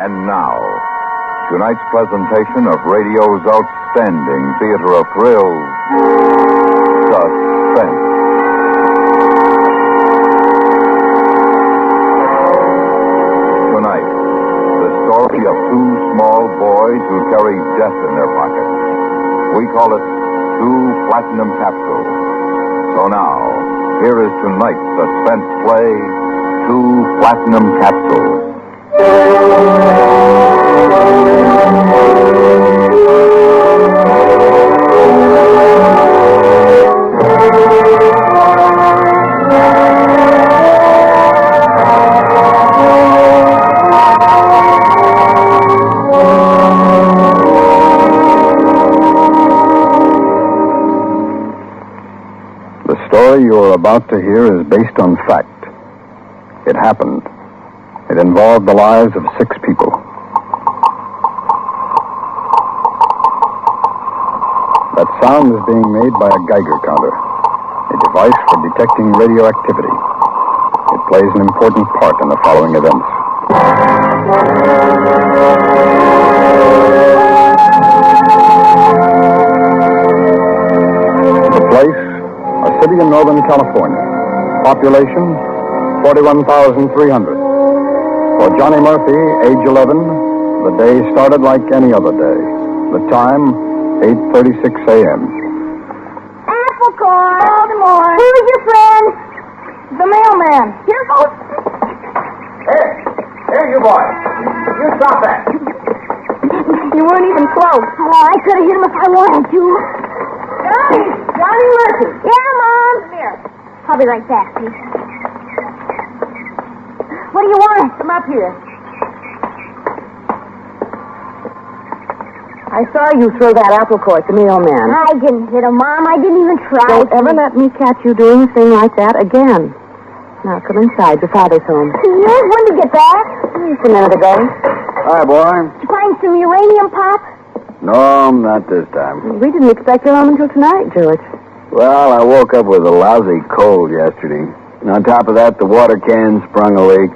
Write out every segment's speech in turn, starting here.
And now, tonight's presentation of radio's outstanding theater of thrills, Suspense. Tonight, the story of two small boys who carry death in their pockets. We call it Two Platinum Capsules. So now, here is tonight's suspense play, Two Platinum Capsules. The story you are about to hear is based on fact. It happened. It involved the lives of 6 people. That sound is being made by a Geiger counter, a device for detecting radioactivity. It plays an important part in the following events. The place, a city in Northern California. Population, 41,300. For Johnny Murphy, age 11, the day started like any other day. The time, 8:36 a.m. Apple core. Oh, good morning. Who is your friend? The mailman. Here goes. Hey, you boy. You stop that. You weren't even close. Oh, I could have hit him if I wanted to. Johnny Murphy. Yeah, Mom. Come here. I'll be right back, please. What do you want? Come up here. I saw you throw that apple core at the mailman. I didn't hit him, Mom. I didn't even try. Don't ever let me catch you doing a thing like that again. Now, come inside. Your father's home. Yes, when did you get back? Just a minute ago. Hi, boy. Did you find some uranium, Pop? No, not this time. We didn't expect you home until tonight, George. Well, I woke up with a lousy cold yesterday. And on top of that, the water can sprung a leak.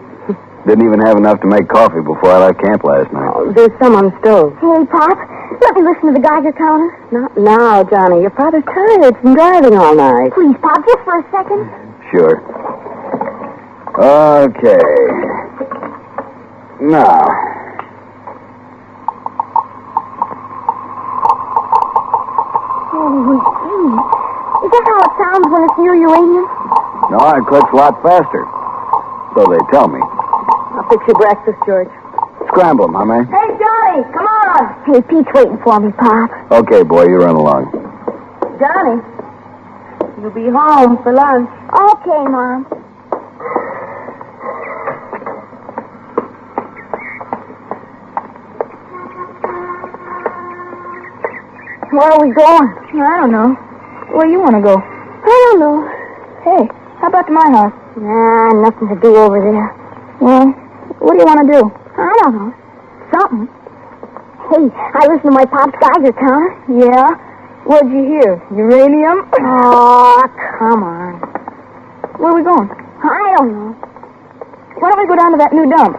Didn't even have enough to make coffee before I left camp last night. Oh, there's some on the stove. Hey, Pop, let me listen to the Geiger counter. Not now, Johnny. Your father's tired from driving all night. Please, Pop, just for a second. Sure. Okay. Now. Holy gee. Is that how it sounds when it's near uranium? No, it clicks a lot faster. So they tell me. I'll fix your breakfast, George. Scramble 'em, huh, man? Hey, Johnny, come on. Hey, Pete's waiting for me, Pop. Okay, boy, you run along. Johnny, you'll be home for lunch. Okay, Mom. Where are we going? I don't know. Where you want to go? I don't know. Hey, how about to my house? Nah, nothing to do over there. Well, what do you want to do? I don't know. Something. Hey, I listened to my Pop's Geiger counter. Yeah? What'd you hear? Uranium? Oh, come on. Where are we going? I don't know. Why don't we go down to that new dump?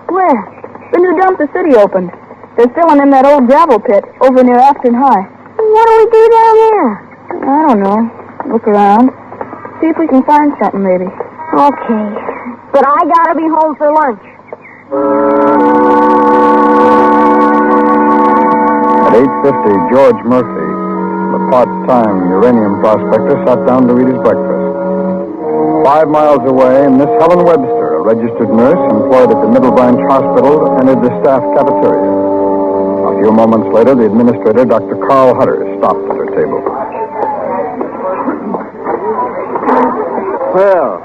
Where? The new dump the city opened. They're filling in that old gravel pit over near Afton High. What do we do down there? I don't know. Look around. See if we can find something, maybe. Okay. But I gotta be home for lunch. At 8:50, George Murphy, the part-time uranium prospector, sat down to eat his breakfast. 5 miles away, Miss Helen Webster, a registered nurse employed at the Middle Branch Hospital, entered the staff cafeteria. A few moments later, the administrator, Dr. Carl Hutter, stopped at her table. Well,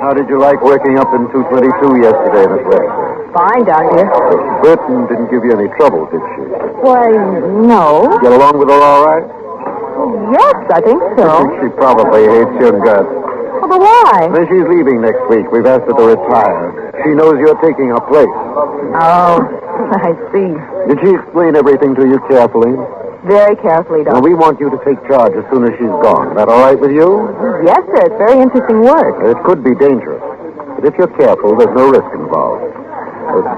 how did you like working up in 222 yesterday, Miss Webster? Fine, Doctor. Burton didn't give you any trouble, did she? Why, no. Get along with her all right? Yes, I think I so. think she probably hates your guts. Well, but why? Then she's leaving next week. We've asked her to retire. She knows you're taking her place. Oh, I see. Did she explain everything to you carefully? Very carefully, Now, Doctor. we want you to take charge as soon as she's gone. Is that all right with you? Yes, sir. It's very interesting work. It could be dangerous. But if you're careful, there's no risk involved.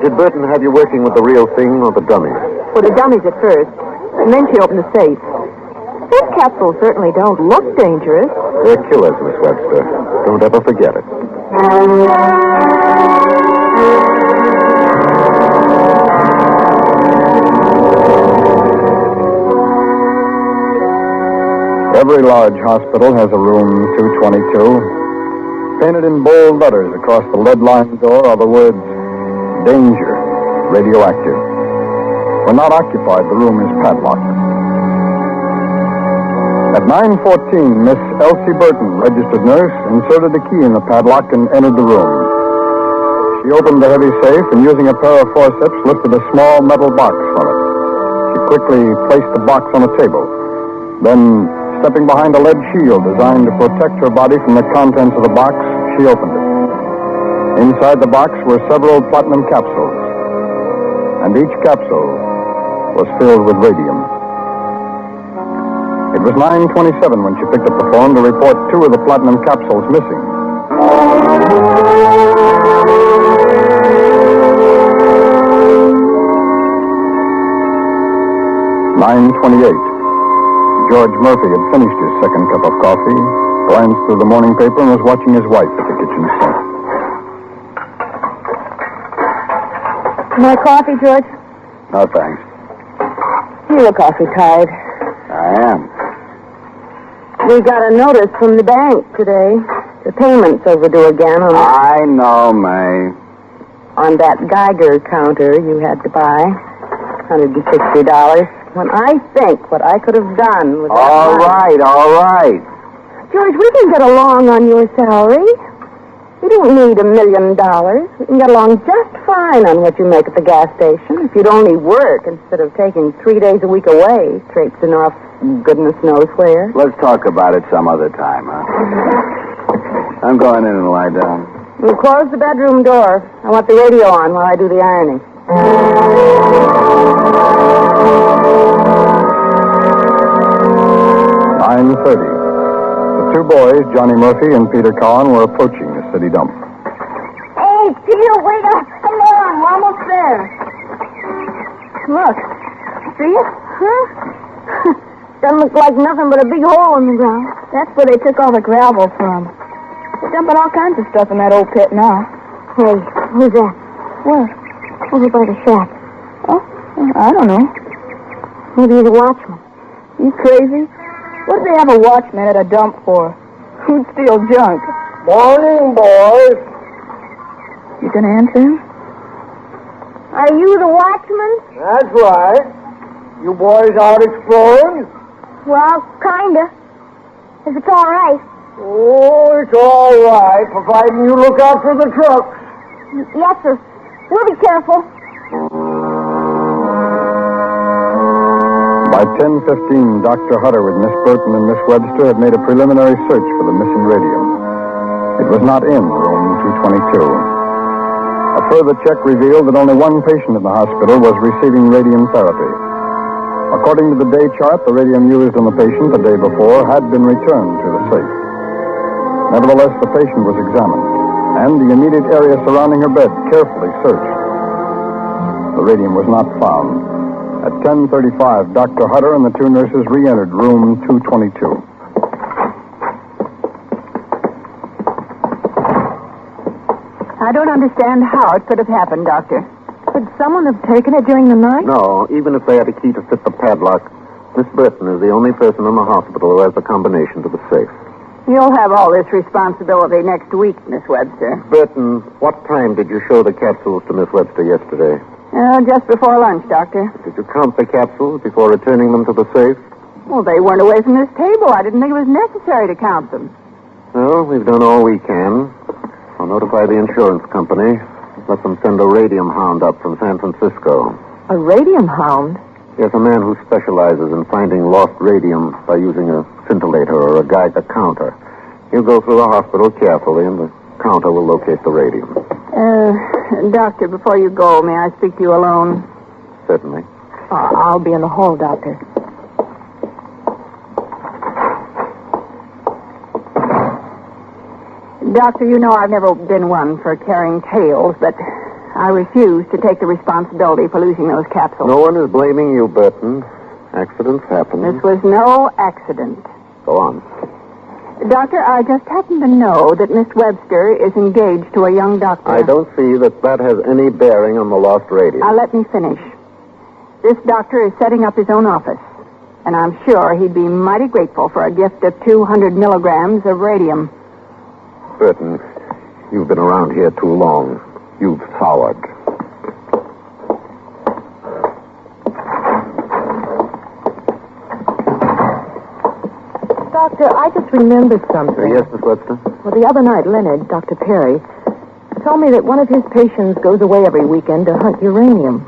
Did Burton have you working with the real thing or the dummies? Well, the dummies at first, and then she opened the safe. Those capsules certainly don't look dangerous. They're killers, Miss Webster. Don't ever forget it. Every large hospital has a room 222. Painted in bold letters across the lead-lined door are the words, Danger, Radioactive. When not occupied, the room is padlocked. At 9:14, Miss Elsie Burton, registered nurse, inserted a key in the padlock and entered the room. She opened the heavy safe and, using a pair of forceps, lifted a small metal box from it. She quickly placed the box on a table. Then, stepping behind a lead shield designed to protect her body from the contents of the box, she opened it. Inside the box were several platinum capsules, and each capsule was filled with radium. It was 9:27 when she picked up the phone to report 2 of the platinum capsules missing. 9:28. George Murphy had finished his second cup of coffee, glanced through the morning paper, and was watching his wife at the kitchen sink. More coffee, George? No, thanks. You look awfully tired. I am. We got a notice from the bank today. The payment's overdue again I know, May. on that Geiger counter you had to buy. $160. When I think what I could have done with that All money. right. George, we can get along on your salary. You don't need $1 million. We can get along just fine on what you make at the gas station if you'd only work instead of taking 3 days a week away, traipsing off goodness knows where. Let's talk about it some other time, huh? I'm going in and lie down. We'll close the bedroom door. I want the radio on while I do the ironing. 9:30. The 2 boys, Johnny Murphy and Peter Cowan, were approaching the city dump. Hey, Peter, wait up. Come on, we're almost there. Look. See it? Huh? Doesn't look like nothing but a big hole in the ground. That's where they took all the gravel from. They're dumping all kinds of stuff in that old pit now. Hey, who's that? Where? Over by the shack. Oh, I don't know. Maybe he's a watchman. You crazy? What do they have a watchman at a dump for? Who'd steal junk? Morning, boys. You gonna answer him? Are you the watchman? That's right. You boys out exploring? Well, kinda. If it's all right. Oh, it's all right, providing you look out for the trucks. Yes, sir. We'll be careful. By 10:15, Dr. Hutter with Miss Burton and Miss Webster had made a preliminary search for the missing radio. It was not in room 222. A further check revealed that only one patient in the hospital was receiving radium therapy. According to the day chart, the radium used on the patient the day before had been returned to the safe. Nevertheless, the patient was examined, and the immediate area surrounding her bed carefully searched. The radium was not found. At 10:35, Dr. Hutter and the 2 nurses re-entered room 222. I don't understand how it could have happened, Doctor. Could someone have taken it during the night? No, even if they had a key to fit the padlock, Miss Burton is the only person in the hospital who has the combination to the safe. You'll have all this responsibility next week, Miss Webster. Burton, what time did you show the capsules to Miss Webster yesterday? Just before lunch, Doctor. Did you count the capsules before returning them to the safe? Well, they weren't away from this table. I didn't think it was necessary to count them. Well, we've done all we can. I'll notify the insurance company. Let them send a radium hound up from San Francisco. A radium hound? Yes, a man who specializes in finding lost radium by using a scintillator or a Geiger counter. He'll go through the hospital carefully, and the counter will locate the radium. Doctor, before you go, may I speak to you alone? Certainly. I'll be in the hall, Doctor. Doctor, you know I've never been one for carrying tales, but I refuse to take the responsibility for losing those capsules. No one is blaming you, Burton. Accidents happen. This was no accident. Go on. Doctor, I just happen to know that Miss Webster is engaged to a young doctor. I don't see that has any bearing on the lost radio. Let me finish. This doctor is setting up his own office, and I'm sure he'd be mighty grateful for a gift of 200 milligrams of radium. Burton, you've been around here too long. You've soured. Doctor, I just remembered something. Yes, Miss Webster? Well, the other night, Leonard, Dr. Perry, told me that one of his patients goes away every weekend to hunt uranium.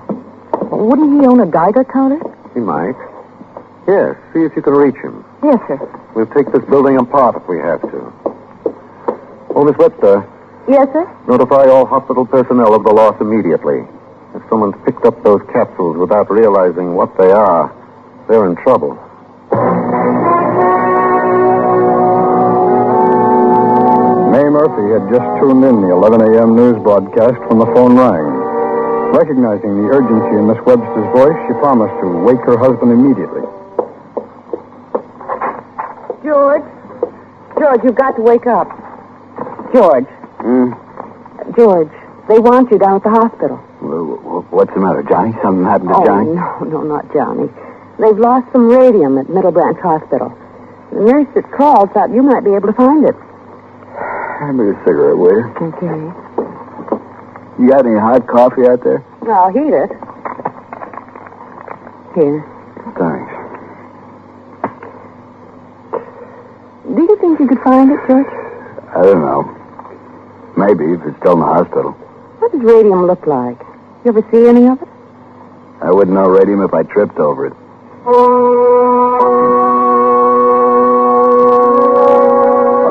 Wouldn't he own a Geiger counter? He might. Yes, see if you can reach him. Yes, sir. We'll take this building apart if we have to. Oh, Miss Webster. Yes, sir? Notify all hospital personnel of the loss immediately. If someone's picked up those capsules without realizing what they are, they're in trouble. May Murphy had just tuned in the 11 a.m. news broadcast when the phone rang. Recognizing the urgency in Miss Webster's voice, she promised to wake her husband immediately. George, you've got to wake up. George. George, they want you down at the hospital. What's the matter, Johnny? Something happened to Johnny? No, not Johnny. They've lost some radium at Middle Branch Hospital. The nurse that called thought you might be able to find it. Hand me a cigarette, will you? Okay. You got any hot coffee out there? I'll heat it. Here. Thanks. Do you think you could find it, George? I don't know. Maybe, if it's still in the hospital. What does radium look like? You ever see any of it? I wouldn't know radium if I tripped over it.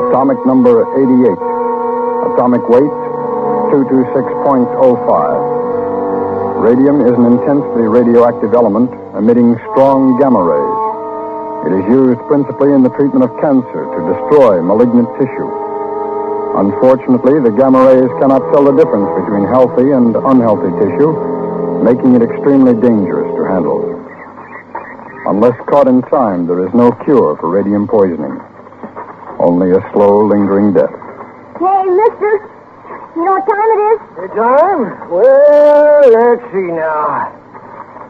Atomic number 88. Atomic weight 226.05. Radium is an intensely radioactive element emitting strong gamma rays. It is used principally in the treatment of cancer to destroy malignant tissue. Unfortunately, the gamma rays cannot tell the difference between healthy and unhealthy tissue, making it extremely dangerous to handle. Unless caught in time, there is no cure for radium poisoning. Only a slow, lingering death. Hey, mister, you know what time it is? The time? Well, let's see now.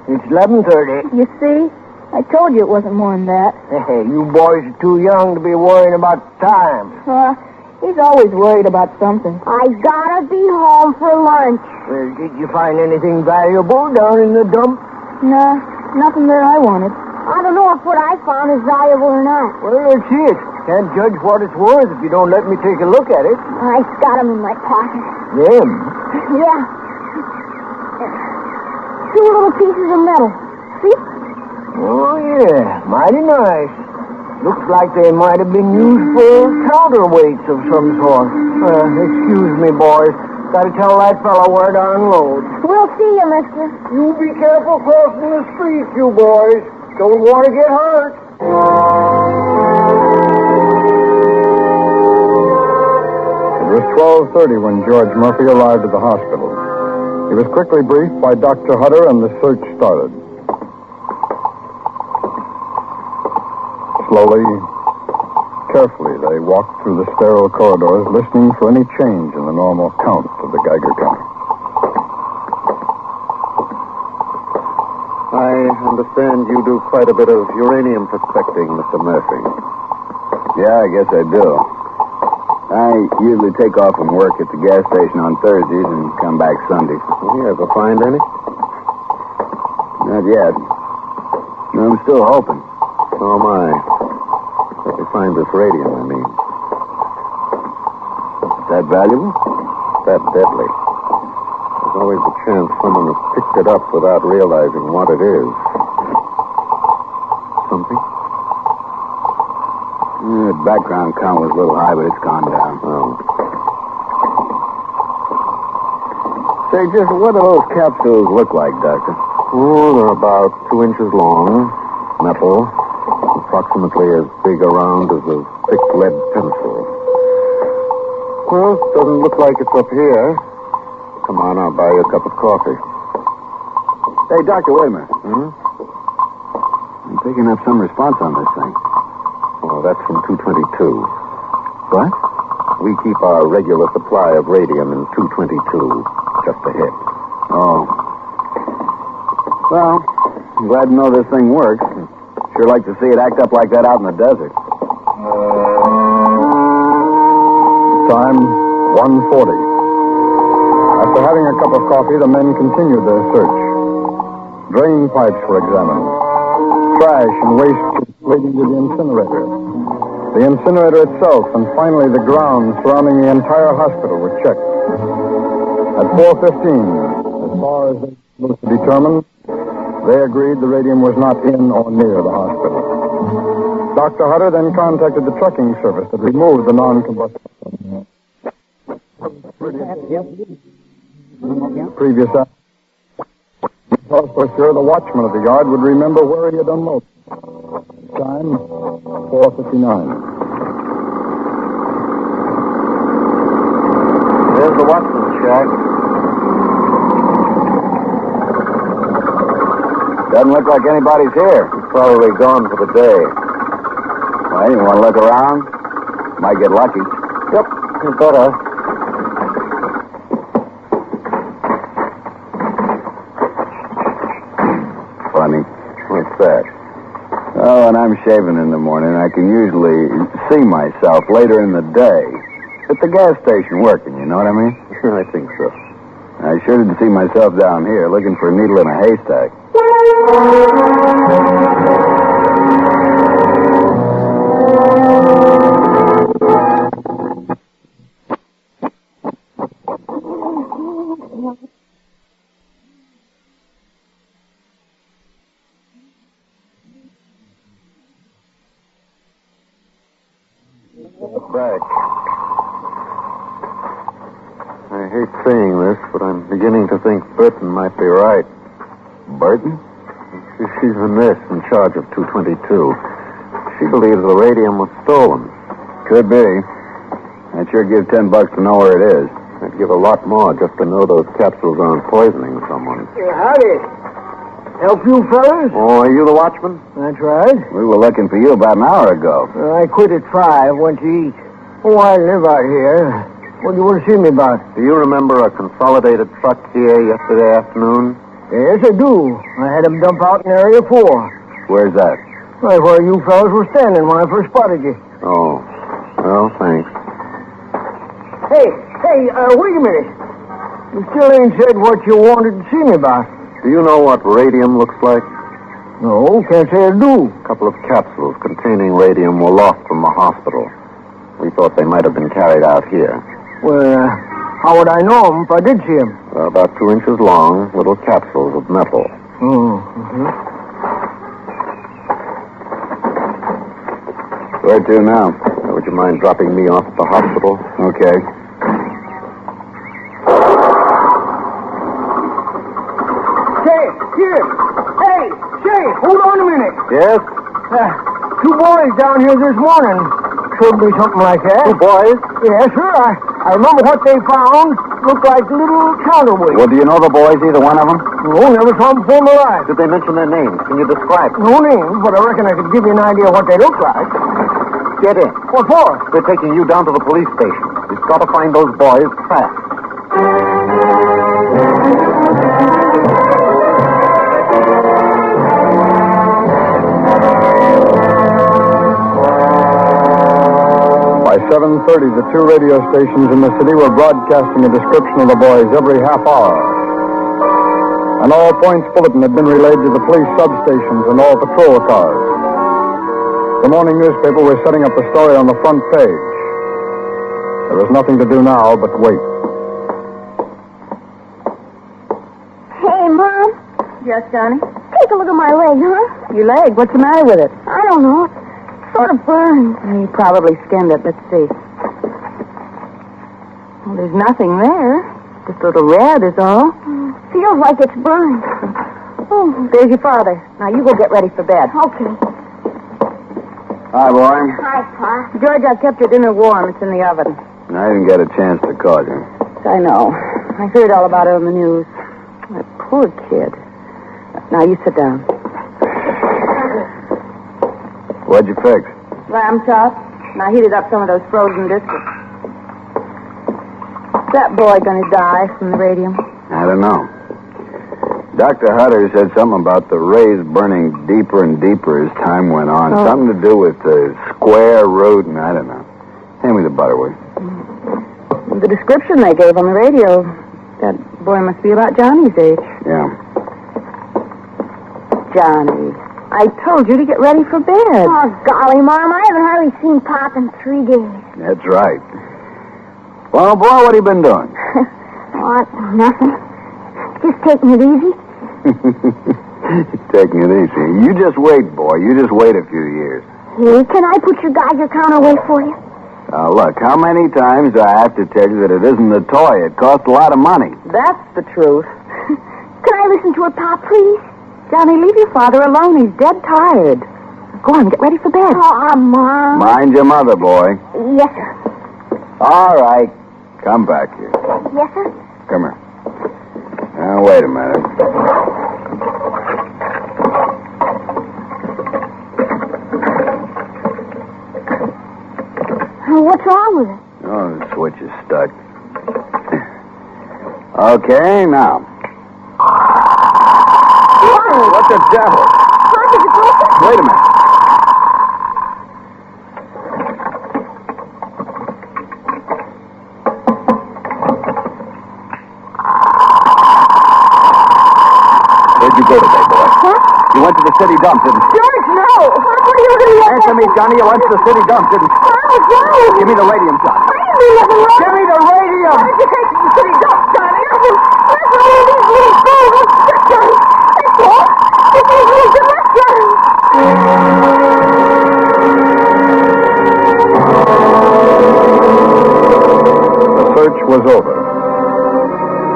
It's 11:30. You see? I told you it wasn't more than that. Hey, you boys are too young to be worrying about time. He's always worried about something. I gotta be home for lunch. Well, did you find anything valuable down in the dump? No, nothing there I wanted. I don't know if what I found is valuable or not. Well, let's see it. Can't judge what it's worth if you don't let me take a look at it. I got them in my pocket. Them? Yeah. 2 little pieces of metal. See? Oh, yeah. Mighty nice. Looks like they might have been used for counterweights of some sort. Excuse me, boys. Gotta tell that fellow where to unload. We'll see you, mister. You be careful crossing the street, you boys. Don't want to get hurt. It was 12:30 when George Murphy arrived at the hospital. He was quickly briefed by Dr. Hutter and the search started. Slowly, carefully, they walked through the sterile corridors, listening for any change in the normal count of the Geiger counter. I understand you do quite a bit of uranium prospecting, Mr. Murphy. Yeah, I guess I do. I usually take off from work at the gas station on Thursdays and come back Sundays. You ever find any? Not yet. I'm still hoping. So am I. Let me find this radium, I mean. Is that valuable? That deadly. There's always the chance someone has picked it up without realizing what it is. Something? The background count was a little high, but it's gone down. Oh. Say, just what do those capsules look like, Doctor? Oh, they're about 2 inches long, metal, approximately as big around as a thick lead pencil. Well, it doesn't look like it's up here. Come on, I'll buy you a cup of coffee. Hey, Doctor, wait a minute. Hmm? I'm picking up some response on this thing. Oh, that's from 222. What? We keep our regular supply of radium in 222. Just a hit. Oh. Well, I'm glad to know this thing works. Sure like to see it act up like that out in the desert. Time, 1:40. After having a cup of coffee, the men continued their search. Drain pipes were examined. Trash and waste leading to the incinerator. The incinerator itself, and finally the grounds surrounding the entire hospital were checked. At 4:15, as far as they were able to determine, they agreed the radium was not in or near the hospital. Dr. Hutter then contacted the trucking service that removed the non-combustible. Previous hour. For sure, the watchman of the yard would remember where he had unloaded. Time, 4:59. There's the watchman's shack. Doesn't look like anybody's here. He's probably gone for the day. Well, you want to look around? Might get lucky. Yep, you better. Funny. What's that? Oh, when I'm shaving in the morning, I can usually see myself later in the day at the gas station working, you know what I mean? I think so. I sure didn't see myself down here looking for a needle in a haystack. Back. I hate saying this, but I'm beginning to think Burton might be right. Burton? She's the nurse in charge of 222. She believes the radium was stolen. Could be. I'd sure give $10 to know where it is. I'd give a lot more just to know those capsules aren't poisoning someone. Howdy. Help you fellas? Oh, are you the watchman? That's right. We were looking for you about an hour ago. I quit at 5, went to eat. Oh, I live out here. What do you want to see me about? Do you remember a consolidated truck here yesterday afternoon? Yes, I do. I had them dump out in Area 4. Where's that? Right where you fellas were standing when I first spotted you. Oh, well, thanks. Hey, wait a minute. You still ain't said what you wanted to see me about. Do you know what radium looks like? No, can't say I do. A couple of capsules containing radium were lost from the hospital. We thought they might have been carried out here. Well, how would I know them if I did see them? They're about 2 inches long, little capsules of metal. Oh, Where to now? Would you mind dropping me off at the hospital? Okay. Say, hold on a minute. Yes? 2 boys down here this morning. Could be something like that. 2 boys? Yes, sir. I remember what they found. Looked like little counterweights. Well, do you know the boys, either one of them? No, never saw them before in my life. Did they mention their names? Can you describe them? No names, but I reckon I could give you an idea of what they look like. Get in. What for? They're taking you down to the police station. We've got to find those boys fast. By 7:30, the 2 radio stations in the city were broadcasting a description of the boys every half hour. An all-points bulletin had been relayed to the police substations and all patrol cars. The morning newspaper was setting up the story on the front page. There was nothing to do now but wait. Hey, Mom. Yes, Johnny? Take a look at my leg, huh? Your leg? What's the matter with it? I don't know. It sort of burns. You probably skinned it. Let's see. Well, there's nothing there. Just a little red is all. Feels like it's burned. Oh, there's your father. Now, you go get ready for bed. Okay. Hi, boy. Hi, Pa. George, I've kept your dinner warm. It's in the oven. I didn't get a chance to call you. I know. I heard all about it on the news. That poor kid. Now, you sit down. What'd you fix? Lamb chop. And I heated up some of those frozen biscuits. Is that boy going to die from the radium? I don't know. Dr. Hutter said something about the rays burning deeper and deeper as time went on. Oh. Something to do with the square root, and I don't know. Hand me the butter, will you? The description they gave on the radio, that boy must be about Johnny's age. Yeah. Johnny, I told you to get ready for bed. Oh, golly, Mom, I haven't hardly seen Pop in 3 days. That's right. Well, boy, what have you been doing? Oh, nothing. Just taking it easy. Taking it easy. You just wait, boy. You just wait a few years. Hey, can I put your Geiger counter away for you? Now, look, how many times do I have to tell you that it isn't a toy? It costs a lot of money. That's the truth. Can I listen to it, Pop, please? Johnny, leave your father alone. He's dead tired. Go on, get ready for bed. Oh, Mom. Mind your mother, boy. Yes, sir. All right. Come back here. Yes, sir? Come here. Now, wait a minute. What's wrong with it? Oh, the switch is stuck. Okay, now. What the devil? Pop, is it broken? Wait a minute. Where'd you go today, boy? Huh? You went to the city dump, didn't you? George, no. What are you going to Answer me, Johnny. You went to the city dump, didn't you? Oh, Johnny. Give me the radium shot. I didn't do nothing wrong. Give me the radium! Why did you take me to the city dump, Johnny? Listen, all these little fools will stick, Johnny. That's all. This is me good luck, Johnny. The search was over.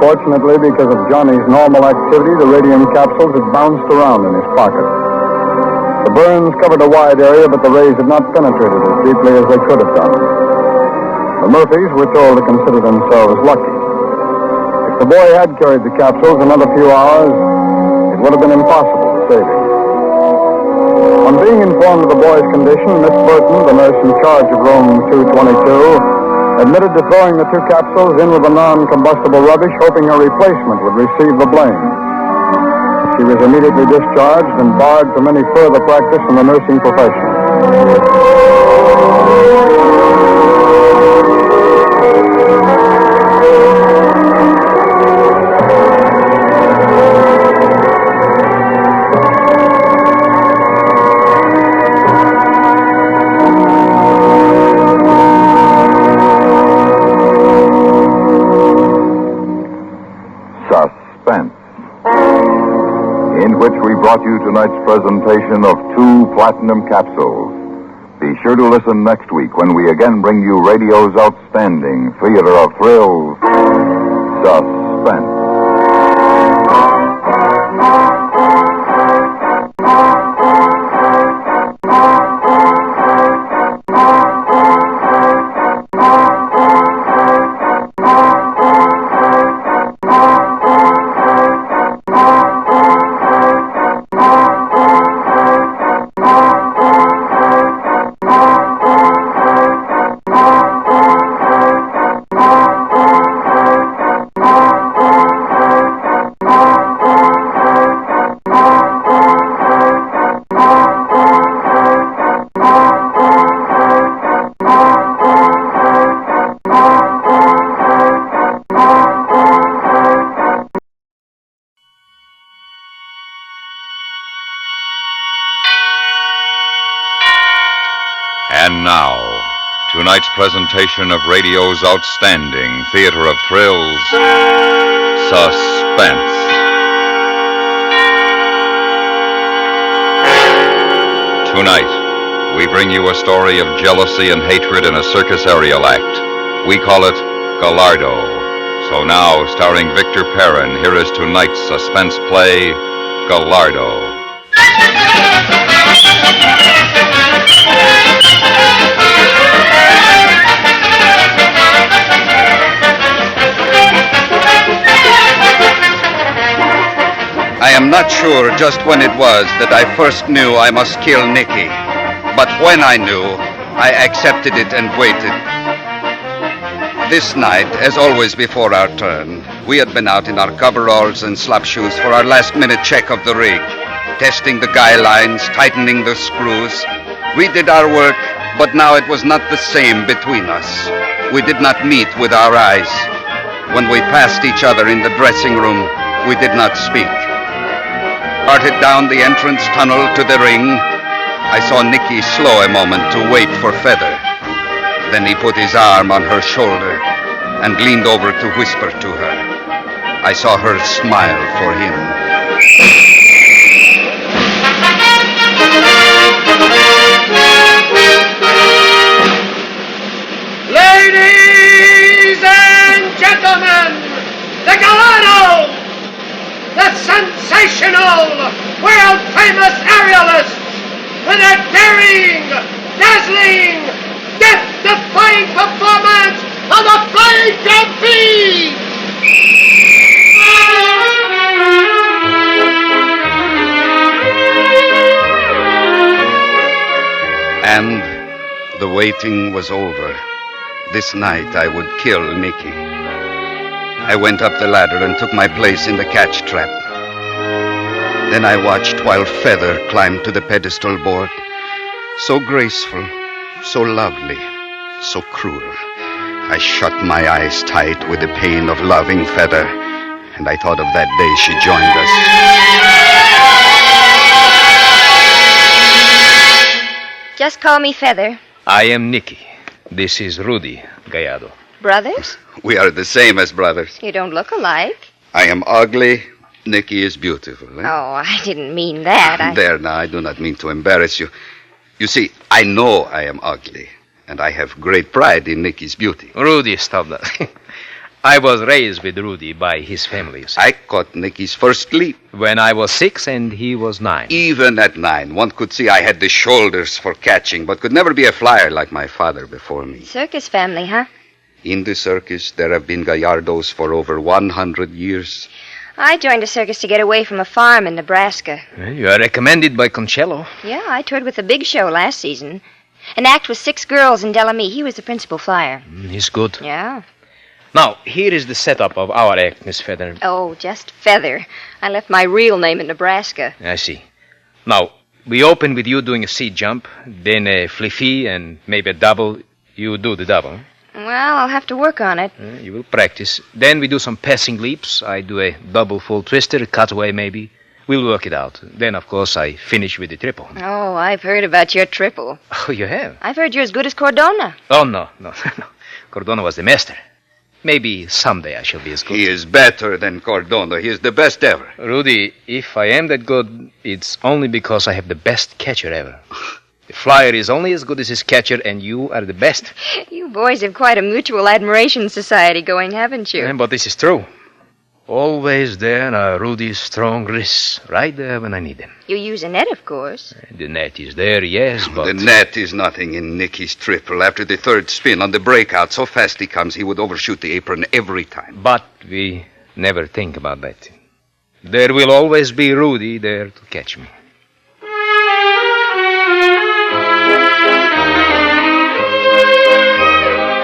Fortunately, because of Johnny's normal activity, the radium capsules had bounced around in his pocket. The burns covered a wide area, but the rays had not penetrated as deeply as they could have done. The Murphys were told to consider themselves lucky. If the boy had carried the capsules another few hours, it would have been impossible to save him. On being informed of the boy's condition, Miss Burton, the nurse in charge of room 222, admitted to throwing the 2 capsules in with the non-combustible rubbish, hoping a replacement would receive the blame. She was immediately discharged and barred from any further practice in the nursing profession. Suspense, in which we brought you tonight's presentation of 2 Platinum Capsules. Be sure to listen next week when we again bring you radio's outstanding theater of thrills, Suspense. And now, tonight's presentation of radio's outstanding theater of thrills, Suspense. Tonight, we bring you a story of jealousy and hatred in a circus aerial act. We call it Gallardo. So now, starring Victor Perrin, here is tonight's suspense play, Gallardo. am not sure just when it was that I first knew I must kill Nicky. But when I knew, I accepted it and waited. This night, as always before our turn, we had been out in our coveralls and slop shoes for our last-minute check of the rig, testing the guy lines, tightening the screws. We did our work, but now it was not the same between us. We did not meet with our eyes. When we passed each other in the dressing room, we did not speak. Parted down the entrance tunnel to the ring, I saw Nicky slow a moment to wait for Feather. Then he put his arm on her shoulder and leaned over to whisper to her. I saw her smile for him. Ladies and gentlemen, the Gallardo, the sensational, world-famous aerialists, with a daring, dazzling, death-defying performance of the Flying Trapeze! And the waiting was over. This night I would kill Nicky. I went up the ladder and took my place in the catch trap. Then I watched while Feather climbed to the pedestal board. So graceful, so lovely, so cruel. I shut my eyes tight with the pain of loving Feather, and I thought of that day she joined us. Just call me Feather. I am Nicky. This is Rudy Gallardo. Brothers? We are the same as brothers. You don't look alike. I am ugly. Nicky is beautiful. Eh? Oh, I didn't mean that. There now, I do not mean to embarrass you. You see, I know I am ugly, and I have great pride in Nicky's beauty. Rudy, stop that. I was raised with Rudy by his family. I caught Nicky's first leap. When I was 6 and he was 9. Even at 9, one could see I had the shoulders for catching, but could never be a flyer like my father before me. Circus family, huh? In the circus, there have been Gallardos for over 100 years. I joined a circus to get away from a farm in Nebraska. You are recommended by Concello. Yeah, I toured with the big show last season. An act with 6 girls in Delamere. He was the principal flyer. He's good. Yeah. Now, here is the setup of our act, Miss Feather. Oh, just Feather. I left my real name in Nebraska. I see. Now, we open with you doing a seat jump, then a fliffy and maybe a double. You do the double. Well, I'll have to work on it. You will practice. Then we do some passing leaps. I do a double full twister, a cutaway maybe. We'll work it out. Then, of course, I finish with the triple. Oh, I've heard about your triple. Oh, you have? I've heard you're as good as Cordona. Oh, no. Cordona was the master. Maybe someday I shall be as good. He is better than Cordona. He is the best ever. Rudy, if I am that good, it's only because I have the best catcher ever. The flyer is only as good as his catcher, and you are the best. You boys have quite a mutual admiration society going, haven't you? But this is true. Always there are Rudy's strong wrists, right there when I need them. You use a net, of course. The net is there, yes, but... The net is nothing in Nicky's triple. After the third spin on the breakout, so fast he comes, he would overshoot the apron every time. But we never think about that. There will always be Rudy there to catch me.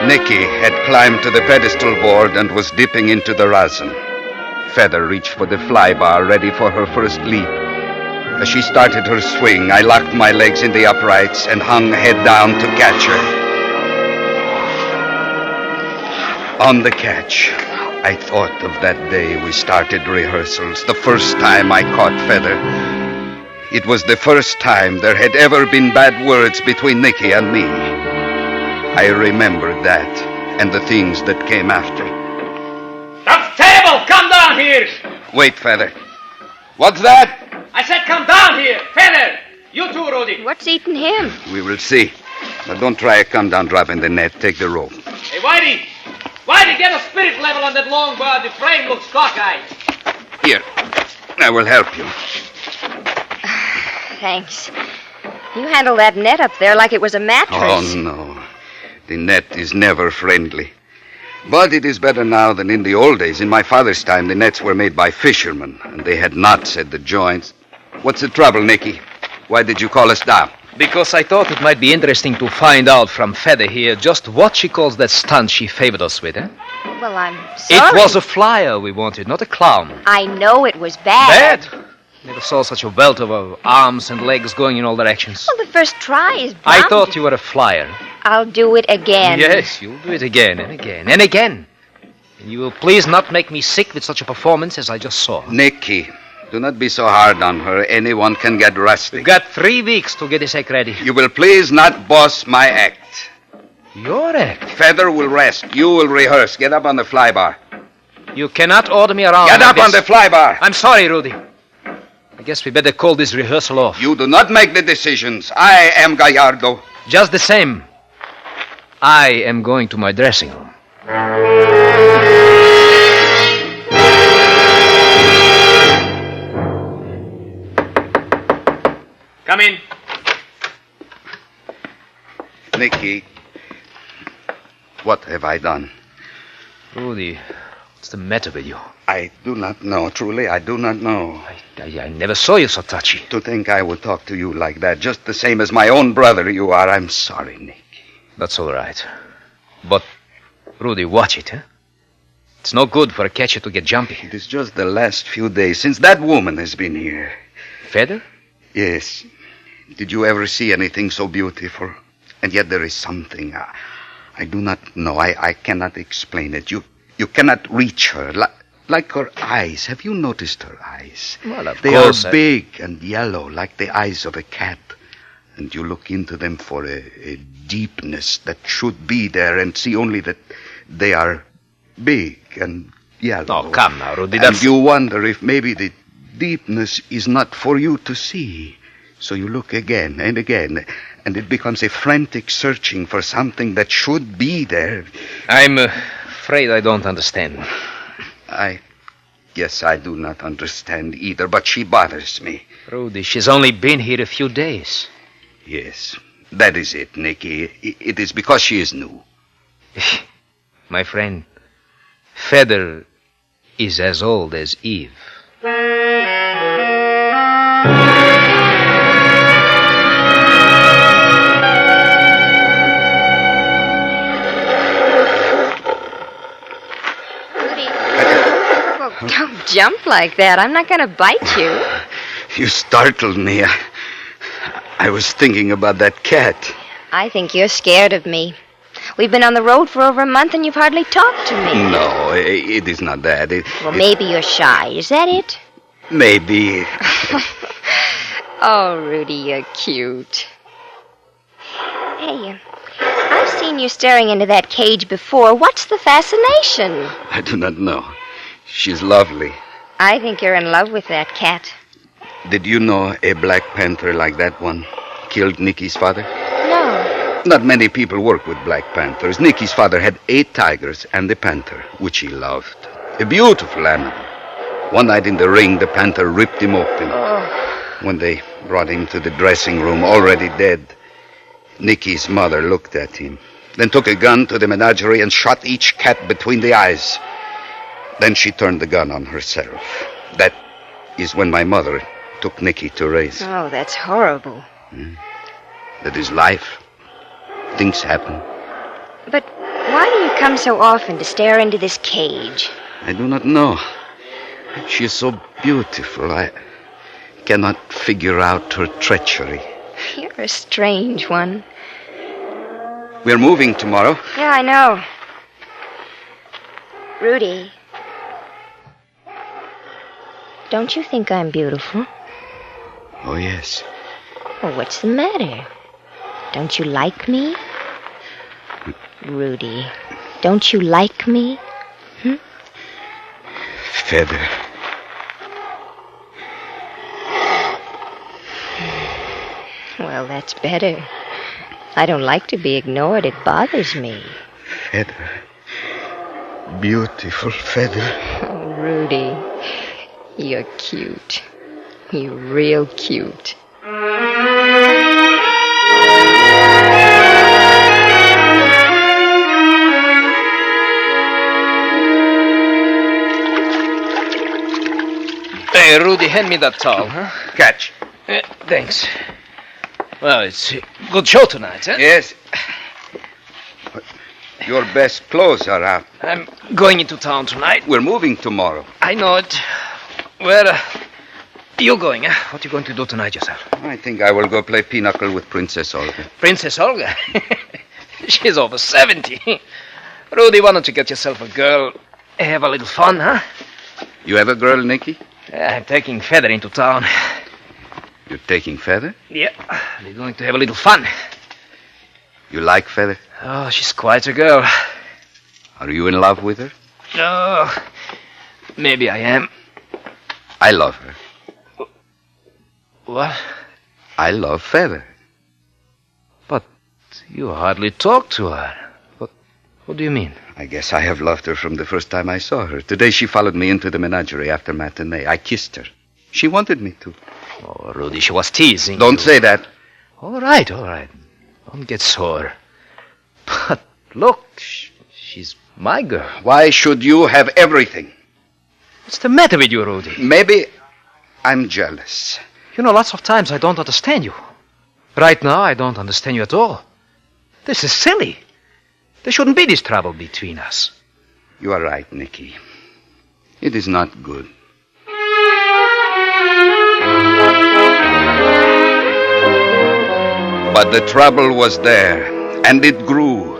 Nicky had climbed to the pedestal board and was dipping into the rosin. Feather reached for the fly bar, ready for her first leap. As she started her swing, I locked my legs in the uprights and hung head down to catch her. On the catch, I thought of that day we started rehearsals, the first time I caught Feather. It was the first time there had ever been bad words between Nicky and me. I remembered that and the things that came after. Table, come down here! Wait, Feather. What's that? I said come down here! Feather! You too, Rudy. What's eating him? We will see. But don't try a come-down drop in the net. Take the rope. Hey, Whitey! Whitey, get a spirit level on that long bar. The frame looks cockeyed. Here. I will help you. Thanks. You handle that net up there like it was a mattress. Oh, no. The net is never friendly. But it is better now than in the old days. In my father's time, the nets were made by fishermen, and they had knots at the joints. What's the trouble, Nicky? Why did you call us down? Because I thought it might be interesting to find out from Feather here just what she calls that stunt she favored us with, eh? Well, I'm sorry. It was a flyer we wanted, not a clown. I know it was bad. Bad? Never saw such a welt of arms and legs going in all directions. Well, the first try is bound I thought you were a flyer. I'll do it again. Yes, you'll do it again and again and again. And you will please not make me sick with such a performance as I just saw. Nicky, do not be so hard on her. Anyone can get rusty. We've got 3 weeks to get this act ready. You will please not boss my act. Your act? Feather will rest. You will rehearse. Get up on the flybar. You cannot order me around. Get up on the flybar. I'm sorry, Rudy. I guess we better call this rehearsal off. You do not make the decisions. I am Gallardo. Just the same, I am going to my dressing room. Come in. Nicky, what have I done? Rudy, what's the matter with you? I do not know. Truly, I do not know. I never saw you so touchy. To think I would talk to you like that, just the same as my own brother you are. I'm sorry, Nick. That's all right. But, Rudy, watch it, huh? It's no good for a catcher to get jumpy. It is just the last few days since that woman has been here. Feather? Yes. Did you ever see anything so beautiful? And yet there is something. I do not know. I cannot explain it. You cannot reach her. Like her eyes. Have you noticed her eyes? Well, of they course. They are big and yellow, like the eyes of a cat. And you look into them for a deepness that should be there and see only that they are big and yellow. Oh, come now, Rudy. And you wonder if maybe the deepness is not for you to see. So you look again and again, and it becomes a frantic searching for something that should be there. I'm afraid I don't understand. Yes, I do not understand either, but she bothers me. Rudy, she's only been here a few days. Yes, that is it, Nicky. It is because she is new. My friend, Feather is as old as Eve. Don't jump like that. I'm not going to bite you. You startled me. I was thinking about that cat. I think you're scared of me. We've been on the road for over a month and you've hardly talked to me. No, it is not that. Maybe you're shy. Is that it? Maybe. Oh, Rudy, you're cute. Hey, I've seen you staring into that cage before. What's the fascination? I do not know. She's lovely. I think you're in love with that cat. Did you know a Black Panther like that one killed Nicky's father? No. Not many people work with Black Panthers. Nicky's father had 8 tigers and a panther, which he loved. A beautiful animal. One night in the ring, the panther ripped him open. Oh. When they brought him to the dressing room, already dead, Nicky's mother looked at him, then took a gun to the menagerie and shot each cat between the eyes. Then she turned the gun on herself. That is when my mother took Nicky to raise. Oh, that's horrible. That is life. Things happen. But why do you come so often to stare into this cage? I do not know. She is so beautiful. I cannot figure out her treachery. You're a strange one. We're moving tomorrow. Yeah, I know. Rudy, don't you think I'm beautiful? Oh, yes. Well, what's the matter? Don't you like me? Rudy, don't you like me? Feather. Well, that's better. I don't like to be ignored. It bothers me. Feather. Beautiful Feather. Oh, Rudy, you're cute. You're real cute. Hey, Rudy, hand me that towel, huh? Catch. Thanks. Well, it's a good show tonight, huh? Yes. Your best clothes are out. I'm going into town tonight. We're moving tomorrow. I know it. Where are you going, huh? What are you going to do tonight yourself? I think I will go play pinnacle with Princess Olga. Princess Olga? She's over 70. Rudy, why don't you get yourself a girl? Have a little fun, huh? You have a girl, Nicky? I'm taking Feather into town. You're taking Feather? Yeah, we're going to have a little fun. You like Feather? Oh, she's quite a girl. Are you in love with her? Oh, maybe I am. I love her. What? I love Feather. But you hardly talk to her. What do you mean? I guess I have loved her from the first time I saw her. Today she followed me into the menagerie after matinee. I kissed her. She wanted me to. Oh, Rudy, she was teasing Don't you. say that. All right. Don't get sore. But look, she's my girl. Why should you have everything? What's the matter with you, Rudy? Maybe I'm jealous. You know, lots of times I don't understand you. Right now, I don't understand you at all. This is silly. There shouldn't be this trouble between us. You are right, Nicky. It is not good. But the trouble was there, and it grew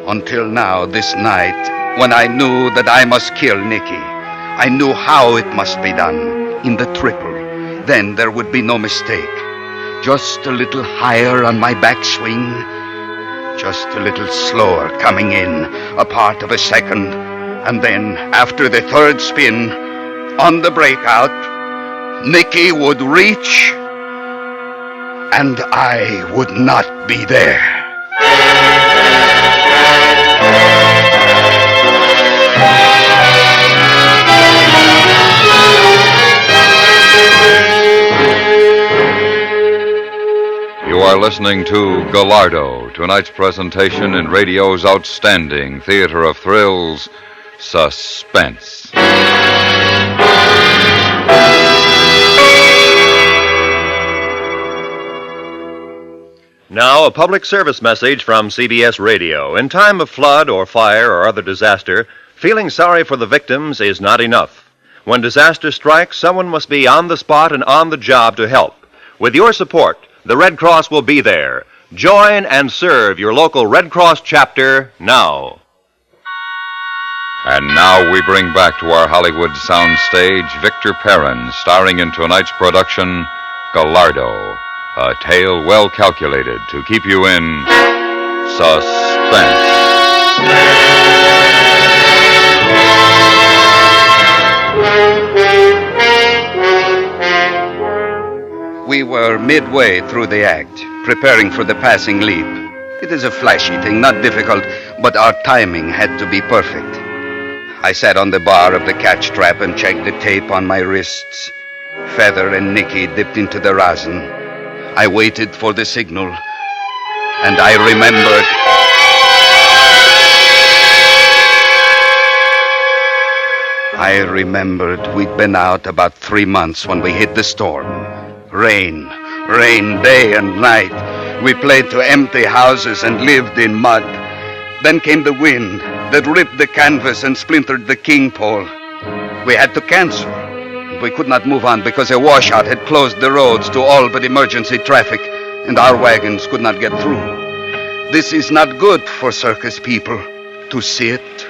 until now, this night, when I knew that I must kill Nicky. I knew how it must be done, in the triple. Then there would be no mistake. Just a little higher on my backswing, just a little slower coming in, a part of a second, and then, after the third spin, on the breakout, Nicky would reach, and I would not be there. You are listening to Gallardo, tonight's presentation in radio's outstanding theater of thrills, Suspense. Now, a public service message from CBS Radio. In time of flood or fire or other disaster, feeling sorry for the victims is not enough. When disaster strikes, someone must be on the spot and on the job to help. With your support, the Red Cross will be there. Join and serve your local Red Cross chapter now. And now we bring back to our Hollywood soundstage Victor Perrin, starring in tonight's production, Gallardo, a tale well calculated to keep you in suspense. We were midway through the act, preparing for the passing leap. It is a flashy thing, not difficult, but our timing had to be perfect. I sat on the bar of the catch trap and checked the tape on my wrists. Feather and Nicky dipped into the rosin. I waited for the signal, and I remembered. I remembered we'd been out about 3 months when we hit the storm. Rain day and night. We played to empty houses and lived in mud. Then came the wind that ripped the canvas and splintered the king pole. We had to cancel. We could not move on because a washout had closed the roads to all but emergency traffic, and our wagons could not get through. This is not good for circus people, to sit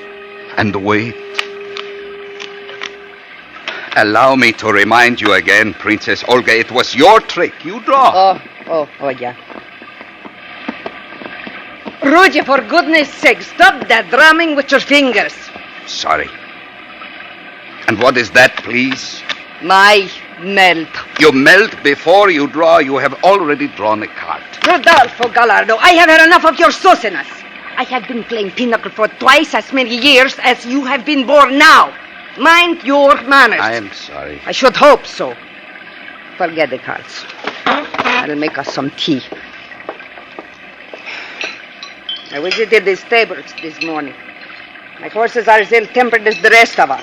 and wait. Allow me to remind you again, Princess Olga, it was your trick. You draw. Oh, yeah. Rudy, for goodness sake, stop that drumming with your fingers. Sorry. And what is that, please? My melt. You melt before you draw. You have already drawn a card. Rodolfo Gallardo, I have had enough of your sauciness. I have been playing pinnacle for twice as many years as you have been born now. Mind your manners. I am sorry. I should hope so. Forget the cards. I'll make us some tea. I visited the stables this morning. My horses are as ill-tempered as the rest of us.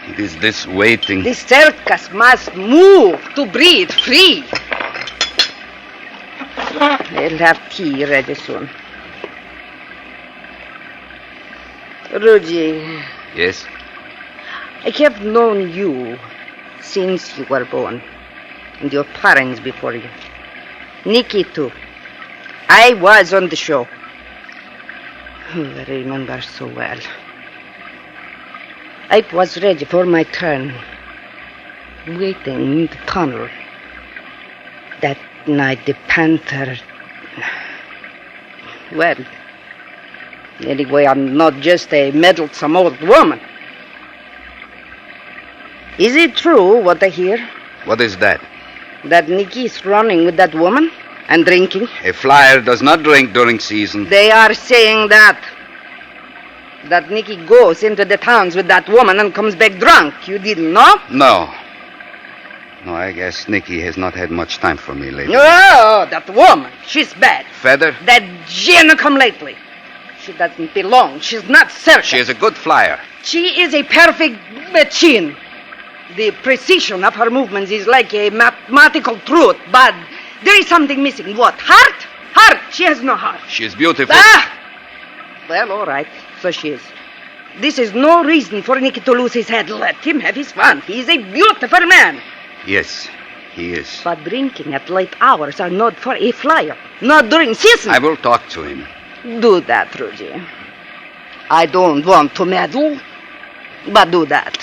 It is this waiting. The circus must move to breathe free. They'll have tea ready soon. Rudy. Yes? I have known you since you were born, and your parents before you. Nicky, too. I was on the show. I remember so well. I was ready for my turn, waiting in the tunnel. That night, the panther... Well, anyway, I'm not just a meddlesome old woman. Is it true what I hear? What is that? That Nicky is running with that woman and drinking? A flyer does not drink during season. They are saying that Nicky goes into the towns with that woman and comes back drunk. You didn't know? No. No, I guess Nicky has not had much time for me lately. Oh, that woman. She's bad. Feather? That Jenna come lately. She doesn't belong. She's not circus. She is a good flyer. She is a perfect machine. The precision of her movements is like a mathematical truth, but there is something missing. What? Heart? Heart. She has no heart. She is beautiful. Ah! Well, all right. So she is. This is no reason for Nicky to lose his head. Let him have his fun. He is a beautiful man. Yes, he is. But drinking at late hours are not for a flyer. Not during season. I will talk to him. Do that, Rudy. I don't want to meddle, but do that.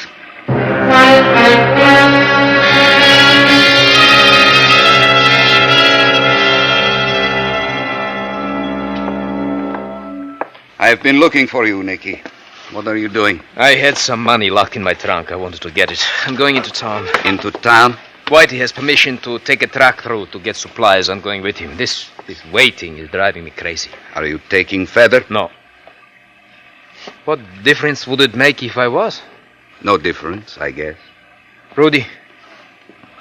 I've been looking for you, Nicky. What are you doing? I had some money locked in my trunk. I wanted to get it. I'm going into town. Into town? Whitey has permission to take a truck through to get supplies. I'm going with him. This waiting is driving me crazy. Are you taking Feather? No. What difference would it make if I was? No difference, I guess. Rudy,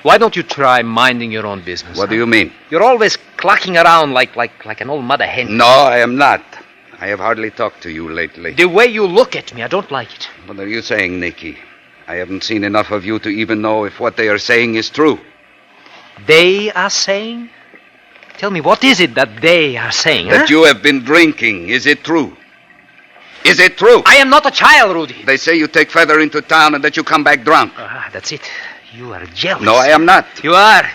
why don't you try minding your own business? What do you mean? You're always clucking around like an old mother hen. No, I am not. I have hardly talked to you lately. The way you look at me, I don't like it. What are you saying, Nicky? I haven't seen enough of you to even know if what they are saying is true. They are saying? Tell me, what is it that they are saying, That you have been drinking. Is it true? Is it true? I am not a child, Rudy. They say you take Feather into town and that you come back drunk. That's it. You are jealous. No, I am not. You are.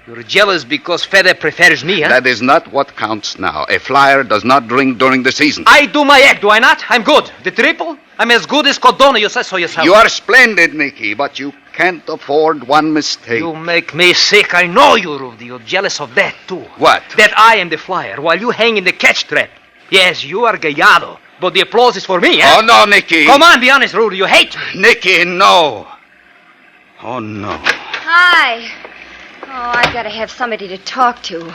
You're jealous because Feather prefers me, huh? That is not what counts now. A flyer does not drink during the season. I do my act, do I not? I'm good. The triple? I'm as good as Codona. You said so yourself. You are splendid, Nicky, but you can't afford one mistake. You make me sick. I know you, Rudy. You're jealous of that, too. What? That I am the flyer while you hang in the catch trap. Yes, you are Gallardo, but the applause is for me, huh? Oh, no, Nicky. Come on, be honest, Rudy. You hate me. Nicky, no. Oh, no. Hi. Oh, I gotta have somebody to talk to.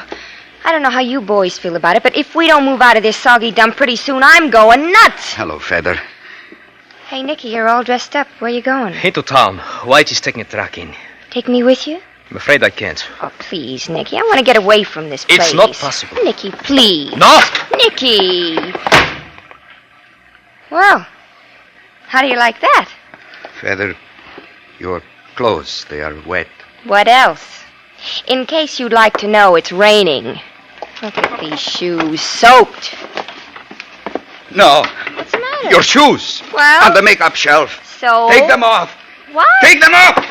I don't know how you boys feel about it, but if we don't move out of this soggy dump pretty soon, I'm going nuts. Hello, Feather. Hey, Nicky, you're all dressed up. Where you going? Into town. White is taking a truck in. Take me with you? I'm afraid I can't. Oh, please, Nicky. I want to get away from this place. It's not possible. Nicky, please. No! Nicky! Well, how do you like that? Feather, your clothes, they are wet. What else? In case you'd like to know, it's raining. Look at these shoes, soaked. No. What's the matter? Your shoes. Well? On the makeup shelf. So? Take them off. What? Take them off!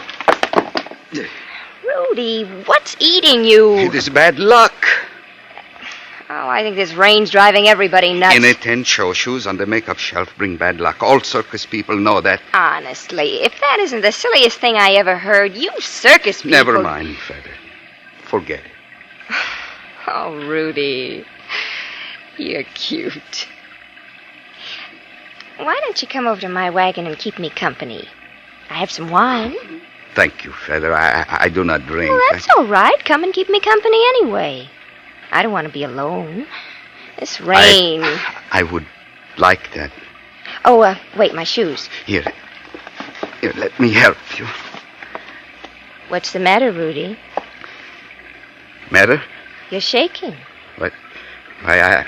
Rudy, what's eating you? It is bad luck. Oh, I think this rain's driving everybody nuts. In a tent show, shoes on the makeup shelf bring bad luck. All circus people know that. Honestly, if that isn't the silliest thing I ever heard, you circus people... Never mind, Feather. Forget it. Oh, Rudy. You're cute. Why don't you come over to my wagon and keep me company? I have some wine. Thank you, Feather. I do not drink. Well, that's all right. Come and keep me company anyway. I don't want to be alone. This rain... I would like that. Oh, wait, my shoes. Here, let me help you. What's the matter, Rudy? Matter? You're shaking. What? Why,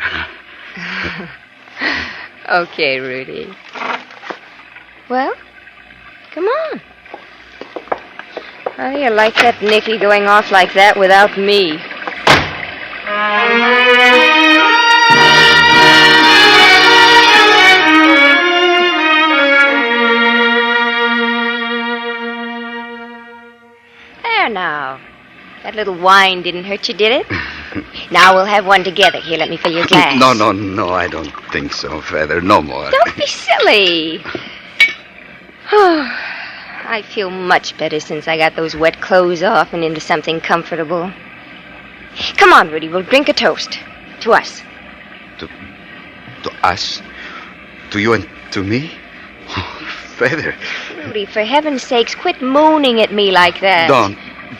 Okay, Rudy. Well, Come on. How do you like that Nicky going off like that without me? There now. That little wine didn't hurt you, did it? Now we'll have one together. Here, let me fill your glass. No, I don't think so, Feather. No more. Don't be silly. I feel much better since I got those wet clothes off and into something comfortable. Come on, Rudy, we'll drink a toast. To us. To us? To you and to me? Oh, Feather. Rudy, for heaven's sakes, quit mooning at me like that.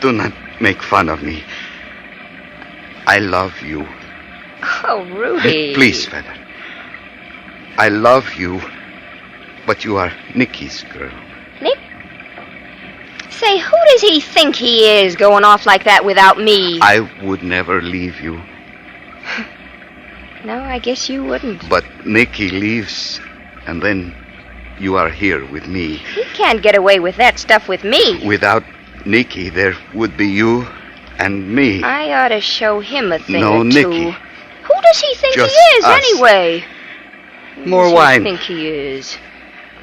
Do not make fun of me. I love you. Oh, Rudy. Please, Feather. I love you, but you are Nicky's girl. Nick? Say, who does he think he is going off like that without me? I would never leave you. No, I guess you wouldn't. But Nicky leaves, and then you are here with me. He can't get away with that stuff with me. Without Nicky, there would be you and me. I ought to show him a thing No, or two. Nicky. Who does he think Just he is, us. anyway? More Who does wine. he think he is?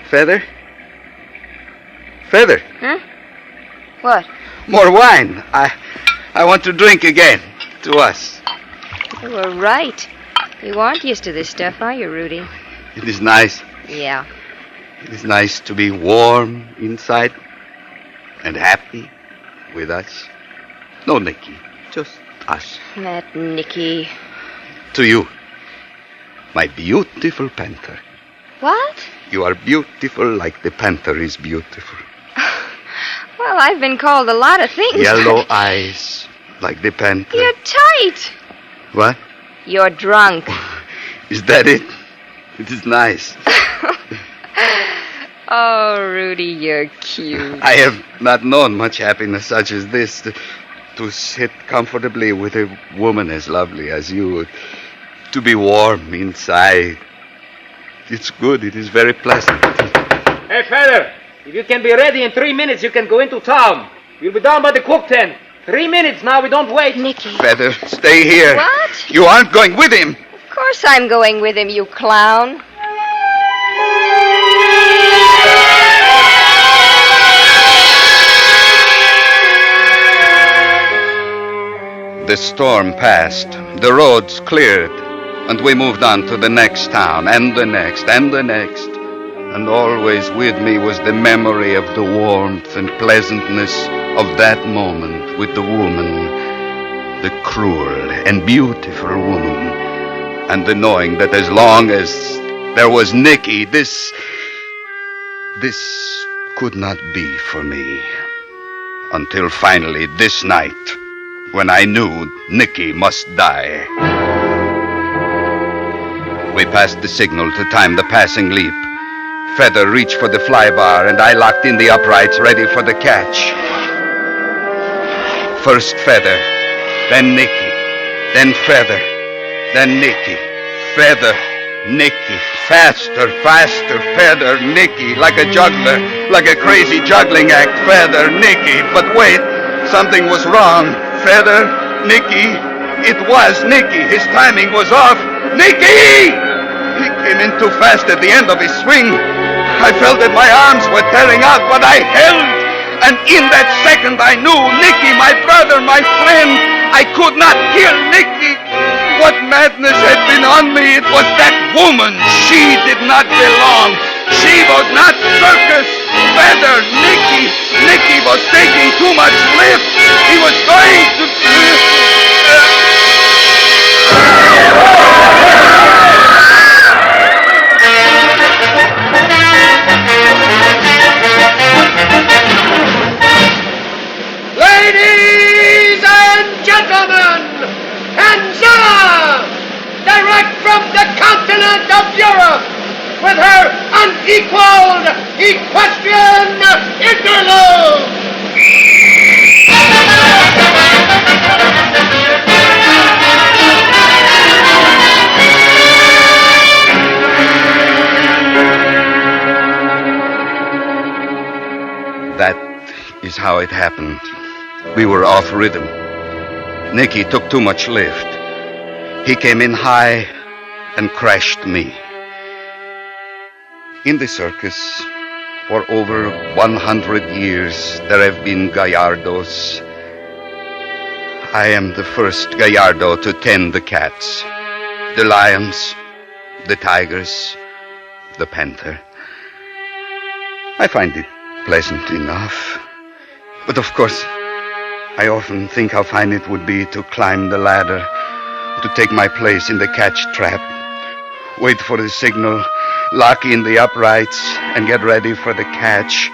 Feather? Feather? Huh? What? More wine. I want to drink again. To us. You were right. You aren't used to this stuff, are you, Rudy? It is nice. Yeah. It is nice to be warm inside and happy with us. No, Nicky. Just us. That Nicky. To you, my beautiful panther. What? You are beautiful like the panther is beautiful. Well, I've been called a lot of things. Yellow eyes like the panther. You're tight. What? You're drunk. Is that it? It is nice. Oh, Rudy, you're cute. I have not known much happiness such as this. To sit comfortably with a woman as lovely as you. To be warm inside. It's good. It is very pleasant. Hey, Feather, if you can be ready in 3 minutes, you can go into town. We'll be down by the cook tent. 3 minutes now, we don't wait. Nicky. Feather, stay here. What? You aren't going with him. Of course I'm going with him, you clown. The storm passed, the roads cleared, and we moved on to the next town, and the next, and the next. And always with me was the memory of the warmth and pleasantness of that moment with the woman, the cruel and beautiful woman, and the knowing that as long as there was Nicky, this could not be for me. Until finally this night, when I knew Nicky must die. We passed the signal to time the passing leap. Feather reached for the flybar, and I locked in the uprights ready for the catch. First Feather, then Nicky, then Feather, then Nicky. Feather, Nicky, faster, faster, Feather, Nicky, like a juggler, like a crazy juggling act. Feather, Nicky, but wait, something was wrong. Feather, Nicky, it was Nicky. His timing was off. Nicky! He came in too fast at the end of his swing. I felt that my arms were tearing out, but I held. And in that second I knew Nicky, my brother, my friend. I could not kill Nicky. What madness had been on me? It was that woman. She did not belong. She was not circus. Feather, Nicky was taking too much lift. He was going to... Ladies and gentlemen, hands up! Direct from the continent of Europe, with her unequaled equestrian interlude! is how it happened. We were off rhythm. Nicky took too much lift. He came in high and crashed me. In the circus, for over 100 years, there have been Gallardos. I am the first Gallardo to tend the cats, the lions, the tigers, the panther. I find it pleasant enough. But of course, I often think how fine it would be to climb the ladder, to take my place in the catch trap, wait for the signal, lock in the uprights, and get ready for the catch,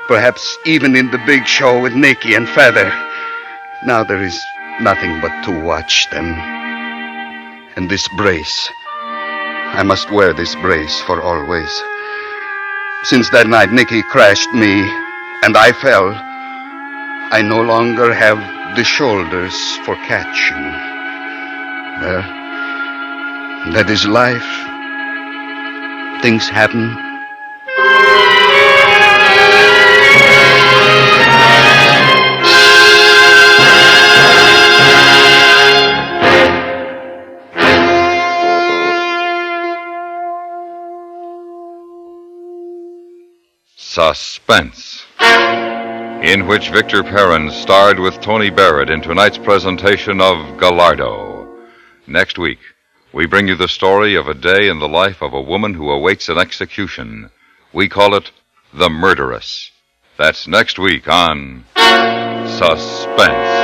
perhaps even in the big show with Nicky and Feather. Now there is nothing but to watch them. And this brace, I must wear this brace for always. Since that night Nicky crashed me and I fell, I no longer have the shoulders for catching. Well, that is life. Things happen. Suspense, in which Victor Perrin starred with Tony Barrett in tonight's presentation of Gallardo. Next week, we bring you the story of a day in the life of a woman who awaits an execution. We call it The Murderess. That's next week on Suspense.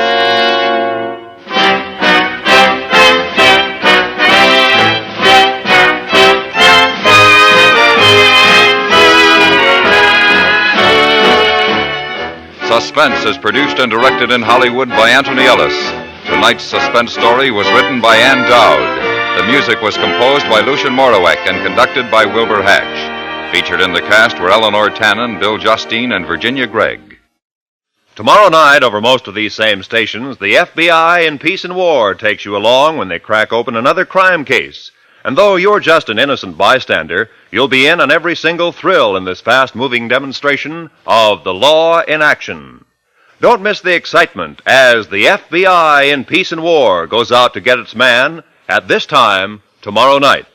Suspense is produced and directed in Hollywood by Anthony Ellis. Tonight's suspense story was written by Ann Dowd. The music was composed by Lucien Morawek and conducted by Wilbur Hatch. Featured in the cast were Eleanor Tannen, Bill Justine, and Virginia Gregg. Tomorrow night, over most of these same stations, the FBI in Peace and War takes you along when they crack open another crime case. And though you're just an innocent bystander, you'll be in on every single thrill in this fast-moving demonstration of the law in action. Don't miss the excitement as the FBI in Peace and War goes out to get its man at this time tomorrow night.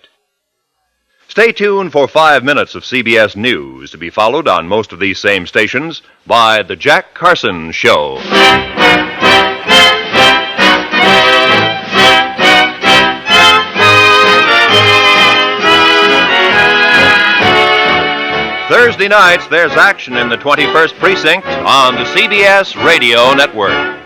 Stay tuned for 5 minutes of CBS News, to be followed on most of these same stations by The Jack Carson Show. Thursday nights, there's action in the 21st Precinct on the CBS Radio Network.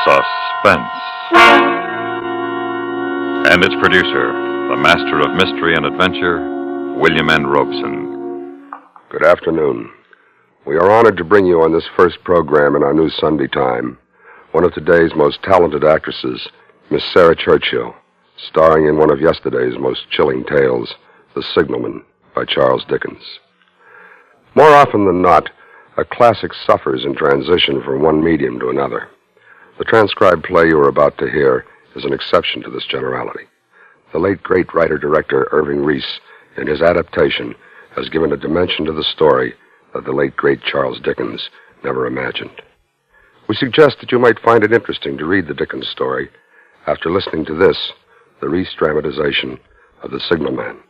Suspense. And its producer, the master of mystery and adventure, William N. Robeson. Good afternoon. We are honored to bring you on this first program in our new Sunday time one of today's most talented actresses, Miss Sarah Churchill, starring in one of yesterday's most chilling tales, The Signalman, by Charles Dickens. More often than not, a classic suffers in transition from one medium to another. The transcribed play you are about to hear is an exception to this generality. The late great writer-director Irving Reese, in his adaptation, has given a dimension to the story that the late great Charles Dickens never imagined. We suggest that you might find it interesting to read the Dickens story after listening to this, the Reese dramatization of The Signalman,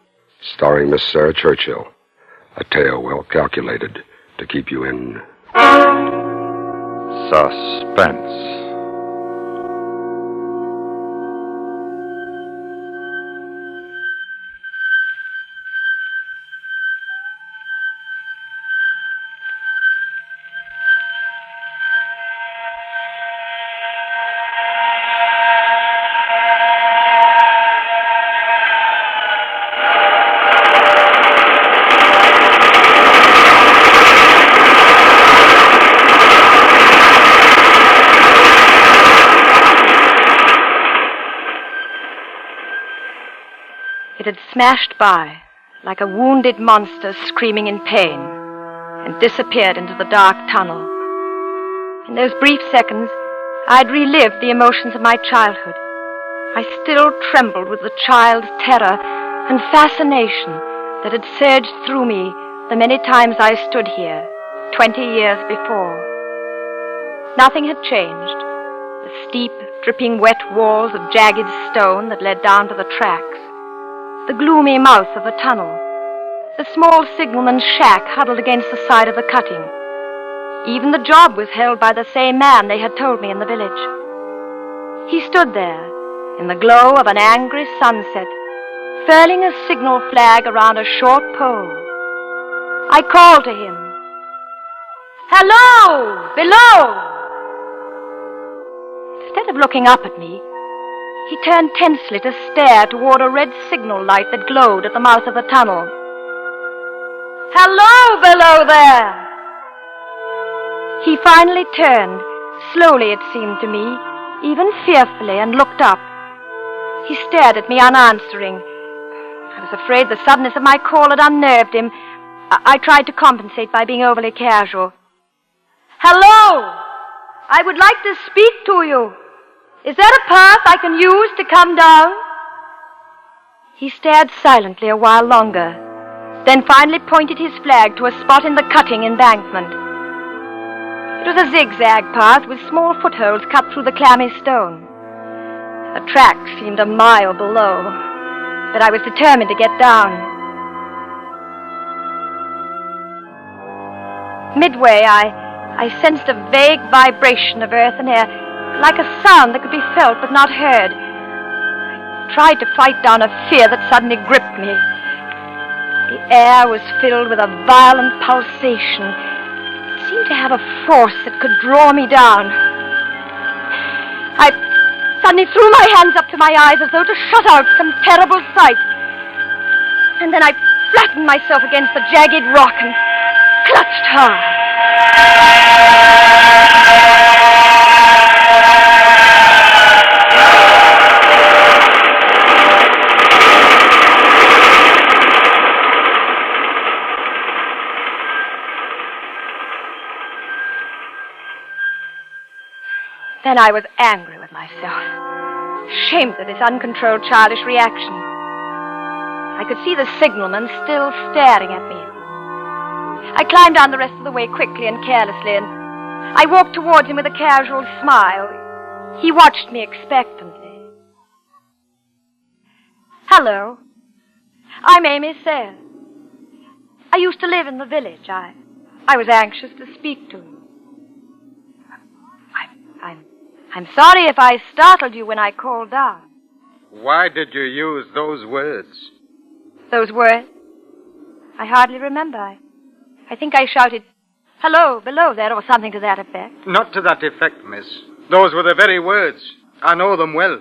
starring Miss Sarah Churchill, a tale well calculated to keep you in Suspense. It had smashed by, like a wounded monster screaming in pain, and disappeared into the dark tunnel. In those brief seconds, I'd relived the emotions of my childhood. I still trembled with the child's terror and fascination that had surged through me the many times I stood here, 20 years before. Nothing had changed. The steep, dripping wet walls of jagged stone that led down to the tracks, the gloomy mouth of the tunnel, the small signalman's shack huddled against the side of the cutting. Even the job was held by the same man they had told me in the village. He stood there, in the glow of an angry sunset, furling a signal flag around a short pole. I called to him. "Hello! Below!" Instead of looking up at me, he turned tensely to stare toward a red signal light that glowed at the mouth of the tunnel. "Hello, below there!" He finally turned, slowly it seemed to me, even fearfully, and looked up. He stared at me unanswering. I was afraid the suddenness of my call had unnerved him. I tried to compensate by being overly casual. "Hello! I would like to speak to you. Is there a path I can use to come down?" He stared silently a while longer, then finally pointed his flag to a spot in the cutting embankment. It was a zigzag path with small footholds cut through the clammy stone. A track seemed a mile below, but I was determined to get down. Midway, I sensed a vague vibration of earth and air, like a sound that could be felt but not heard. I tried to fight down a fear that suddenly gripped me. The air was filled with a violent pulsation. It seemed to have a force that could draw me down. I suddenly threw my hands up to my eyes as though to shut out some terrible sight. And then I flattened myself against the jagged rock and clutched hard. Then I was angry with myself, ashamed of this uncontrolled childish reaction. I could see the signalman still staring at me. I climbed down the rest of the way quickly and carelessly, and I walked towards him with a casual smile. He watched me expectantly. "Hello. I'm Amy Sayre. I used to live in the village. I was anxious to speak to you. I'm sorry if I startled you when I called down." Why did you use those words? Those words? I hardly remember. I think I shouted, "Hello, below there," or something to that effect. Not to that effect, miss. Those were the very words. I know them well.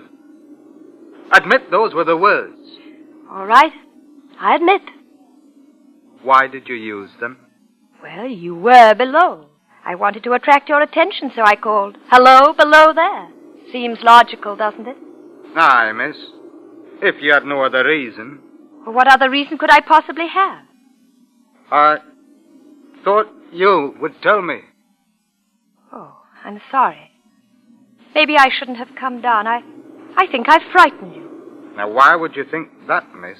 Admit those were the words. All right. I admit. Why did you use them? Well, you were below. I wanted to attract your attention, so I called. Hello, below there. Seems logical, doesn't it? Aye, miss. If you had no other reason. Well, what other reason could I possibly have? I thought you would tell me. Oh, I'm sorry. Maybe I shouldn't have come down. I think I've frightened you. Now, why would you think that, miss?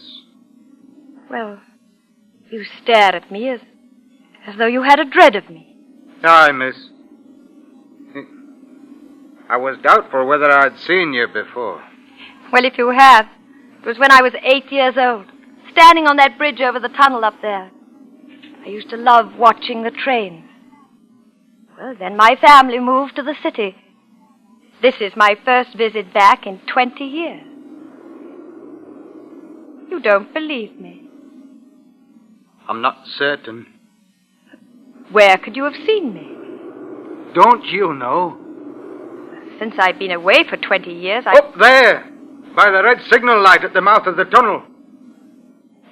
Well, you stared at me as though you had a dread of me. Aye, miss. I was doubtful whether I'd seen you before. Well, if you have, it was when I was 8 years old, standing on that bridge over the tunnel up there. I used to love watching the trains. Well, then my family moved to the city. This is my first visit back in 20 years. You don't believe me. I'm not certain. Where could you have seen me? Don't you know? Since I've been away for 20 years, Up there! By the red signal light at the mouth of the tunnel.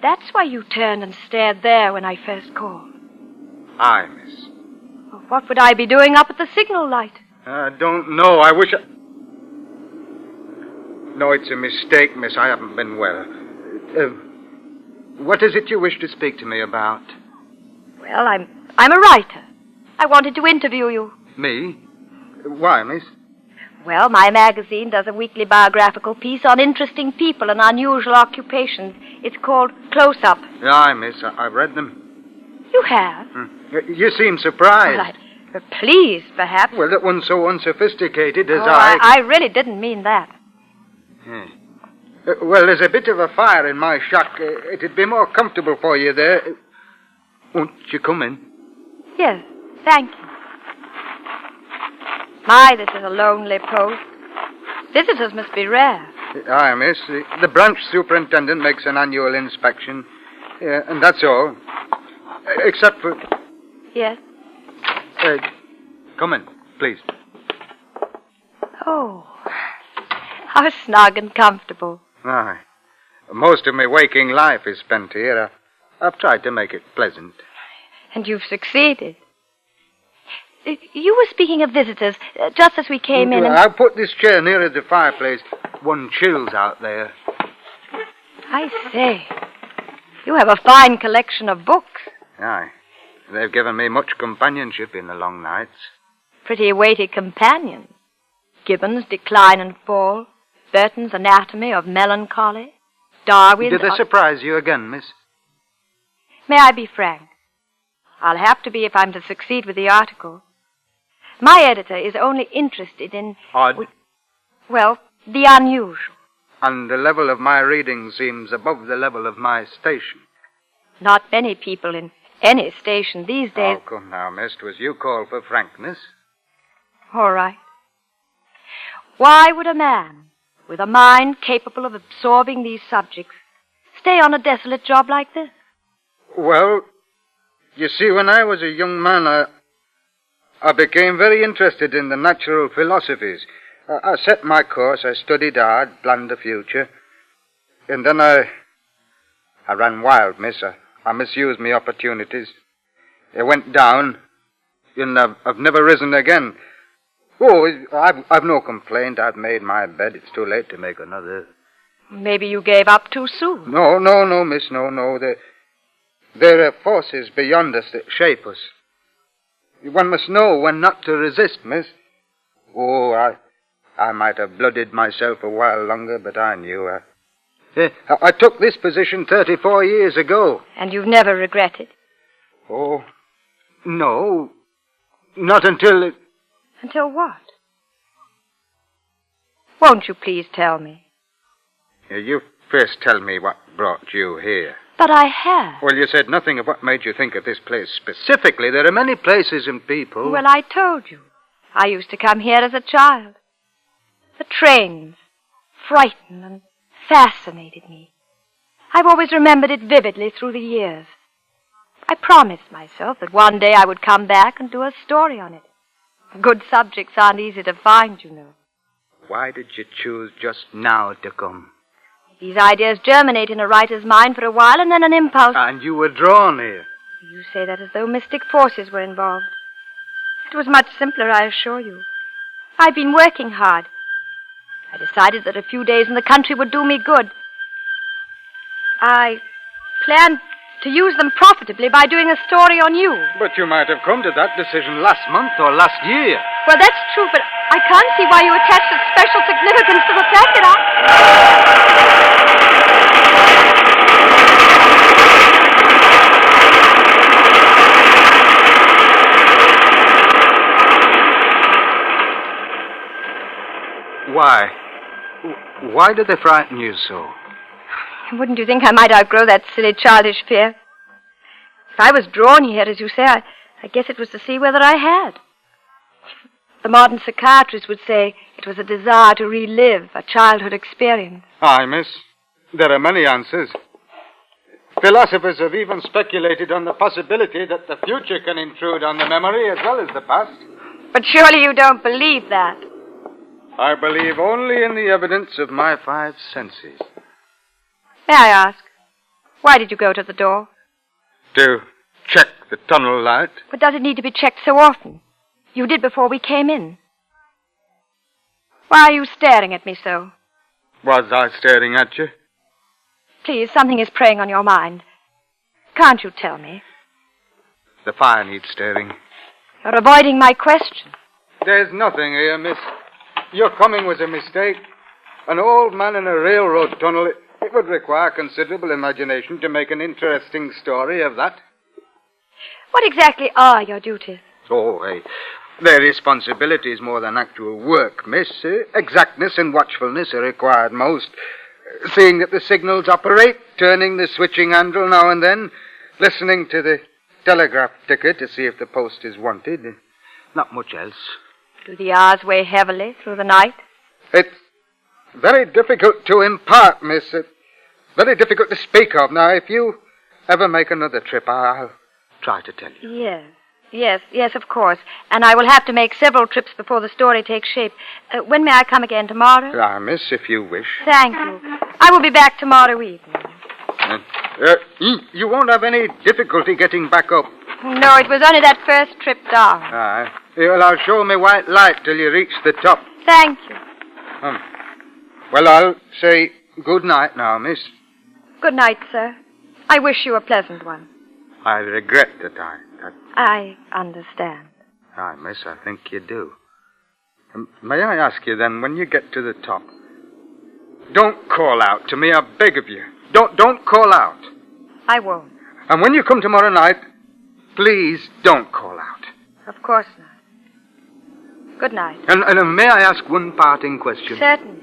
That's why you turned and stared there when I first called. Aye, miss. Well, what would I be doing up at the signal light? I don't know. I wish I... No, it's a mistake, miss. I haven't been well. What is it you wish to speak to me about? Well, I'm a writer. I wanted to interview you. Me? Why, miss? Well, my magazine does a weekly biographical piece on interesting people and unusual occupations. It's called Close Up. Aye, miss. I've read them. You have? You seem surprised. Well, pleased, perhaps. Well, that one's so unsophisticated as I really didn't mean that. Well, there's a bit of a fire in my shack. It'd be more comfortable for you there. Won't you come in? Yes, thank you. My, this is a lonely post. Visitors must be rare. Aye, miss. The branch superintendent makes an annual inspection. And that's all. Except for... Yes? Come in, please. Oh, how snug and comfortable. Aye. Most of my waking life is spent here. I've tried to make it pleasant. And you've succeeded. You were speaking of visitors just as we came in and... I'll put this chair nearer the fireplace. One chills out there. I say, you have a fine collection of books. Aye. They've given me much companionship in the long nights. Pretty weighty companions. Gibbon's Decline and Fall, Burton's Anatomy of Melancholy, Darwin's... Did they surprise you again, miss? May I be frank? I'll have to be if I'm to succeed with the article. My editor is only interested in... Odd? Well, the unusual. And the level of my reading seems above the level of my station. Not many people in any station these days... Oh, come now, miss. 'Twas you called for frankness. All right. Why would a man with a mind capable of absorbing these subjects stay on a desolate job like this? Well, you see, when I was a young man, I became very interested in the natural philosophies. I set my course, I studied hard, planned the future. And then I ran wild, miss. I misused my opportunities. I went down, and I've never risen again. Oh, I've no complaint. I've made my bed. It's too late to make another. Maybe you gave up too soon. No, miss, no. There are forces beyond us that shape us. One must know when not to resist, miss. Oh, I might have blooded myself a while longer, but I knew. I took this position 34 years ago. And you've never regretted? Oh, no. Not until... Until what? Won't you please tell me? You first tell me what brought you here. But I have. Well, you said nothing of what made you think of this place specifically. There are many places and people. Well, I told you. I used to come here as a child. The trains frightened and fascinated me. I've always remembered it vividly through the years. I promised myself that one day I would come back and do a story on it. Good subjects aren't easy to find, you know. Why did you choose just now to come? These ideas germinate in a writer's mind for a while, and then an impulse... And you were drawn here. You say that as though mystic forces were involved. It was much simpler, I assure you. I've been working hard. I decided that a few days in the country would do me good. I planned to use them profitably by doing a story on you. But you might have come to that decision last month or last year. Well, that's true, but I can't see why you attach such special significance to the fact that Why did they frighten you so? Wouldn't you think I might outgrow that silly childish fear? If I was drawn here, as you say, I guess it was to see whether I had. The modern psychiatrist would say it was a desire to relive a childhood experience. Aye, miss. There are many answers. Philosophers have even speculated on the possibility that the future can intrude on the memory as well as the past. But surely you don't believe that. I believe only in the evidence of my 5 senses. May I ask, why did you go to the door? To check the tunnel light. But does it need to be checked so often? You did before we came in. Why are you staring at me so? Was I staring at you? Please, something is preying on your mind. Can't you tell me? The fire needs stirring. You're avoiding my question. There's nothing here, miss. Your coming was a mistake. An old man in a railroad tunnel, it would require considerable imagination to make an interesting story of that. What exactly are your duties? Oh, hey. They're responsibilities more than actual work, miss. Exactness and watchfulness are required most. Seeing that the signals operate, turning the switching handle now and then, listening to the telegraph ticker to see if the post is wanted. Not much else. Do the hours weigh heavily through the night? It's very difficult to impart, miss. Very difficult to speak of. Now, if you ever make another trip, I'll try to tell you. Yes, of course. And I will have to make several trips before the story takes shape. When may I come again, tomorrow? Ah, miss, if you wish. Thank you. I will be back tomorrow evening. You won't have any difficulty getting back up. No, it was only that first trip down. Aye. Well, I'll show me white light till you reach the top. Thank you. Well, I'll say good night now, miss. Good night, sir. I wish you a pleasant one. I regret that I understand. Aye, miss, I think you do. May I ask you then, when you get to the top, don't call out to me, I beg of you. Don't call out. I won't. And when you come tomorrow night, please don't call out. Of course not. Good night. And may I ask one parting question? Certainly.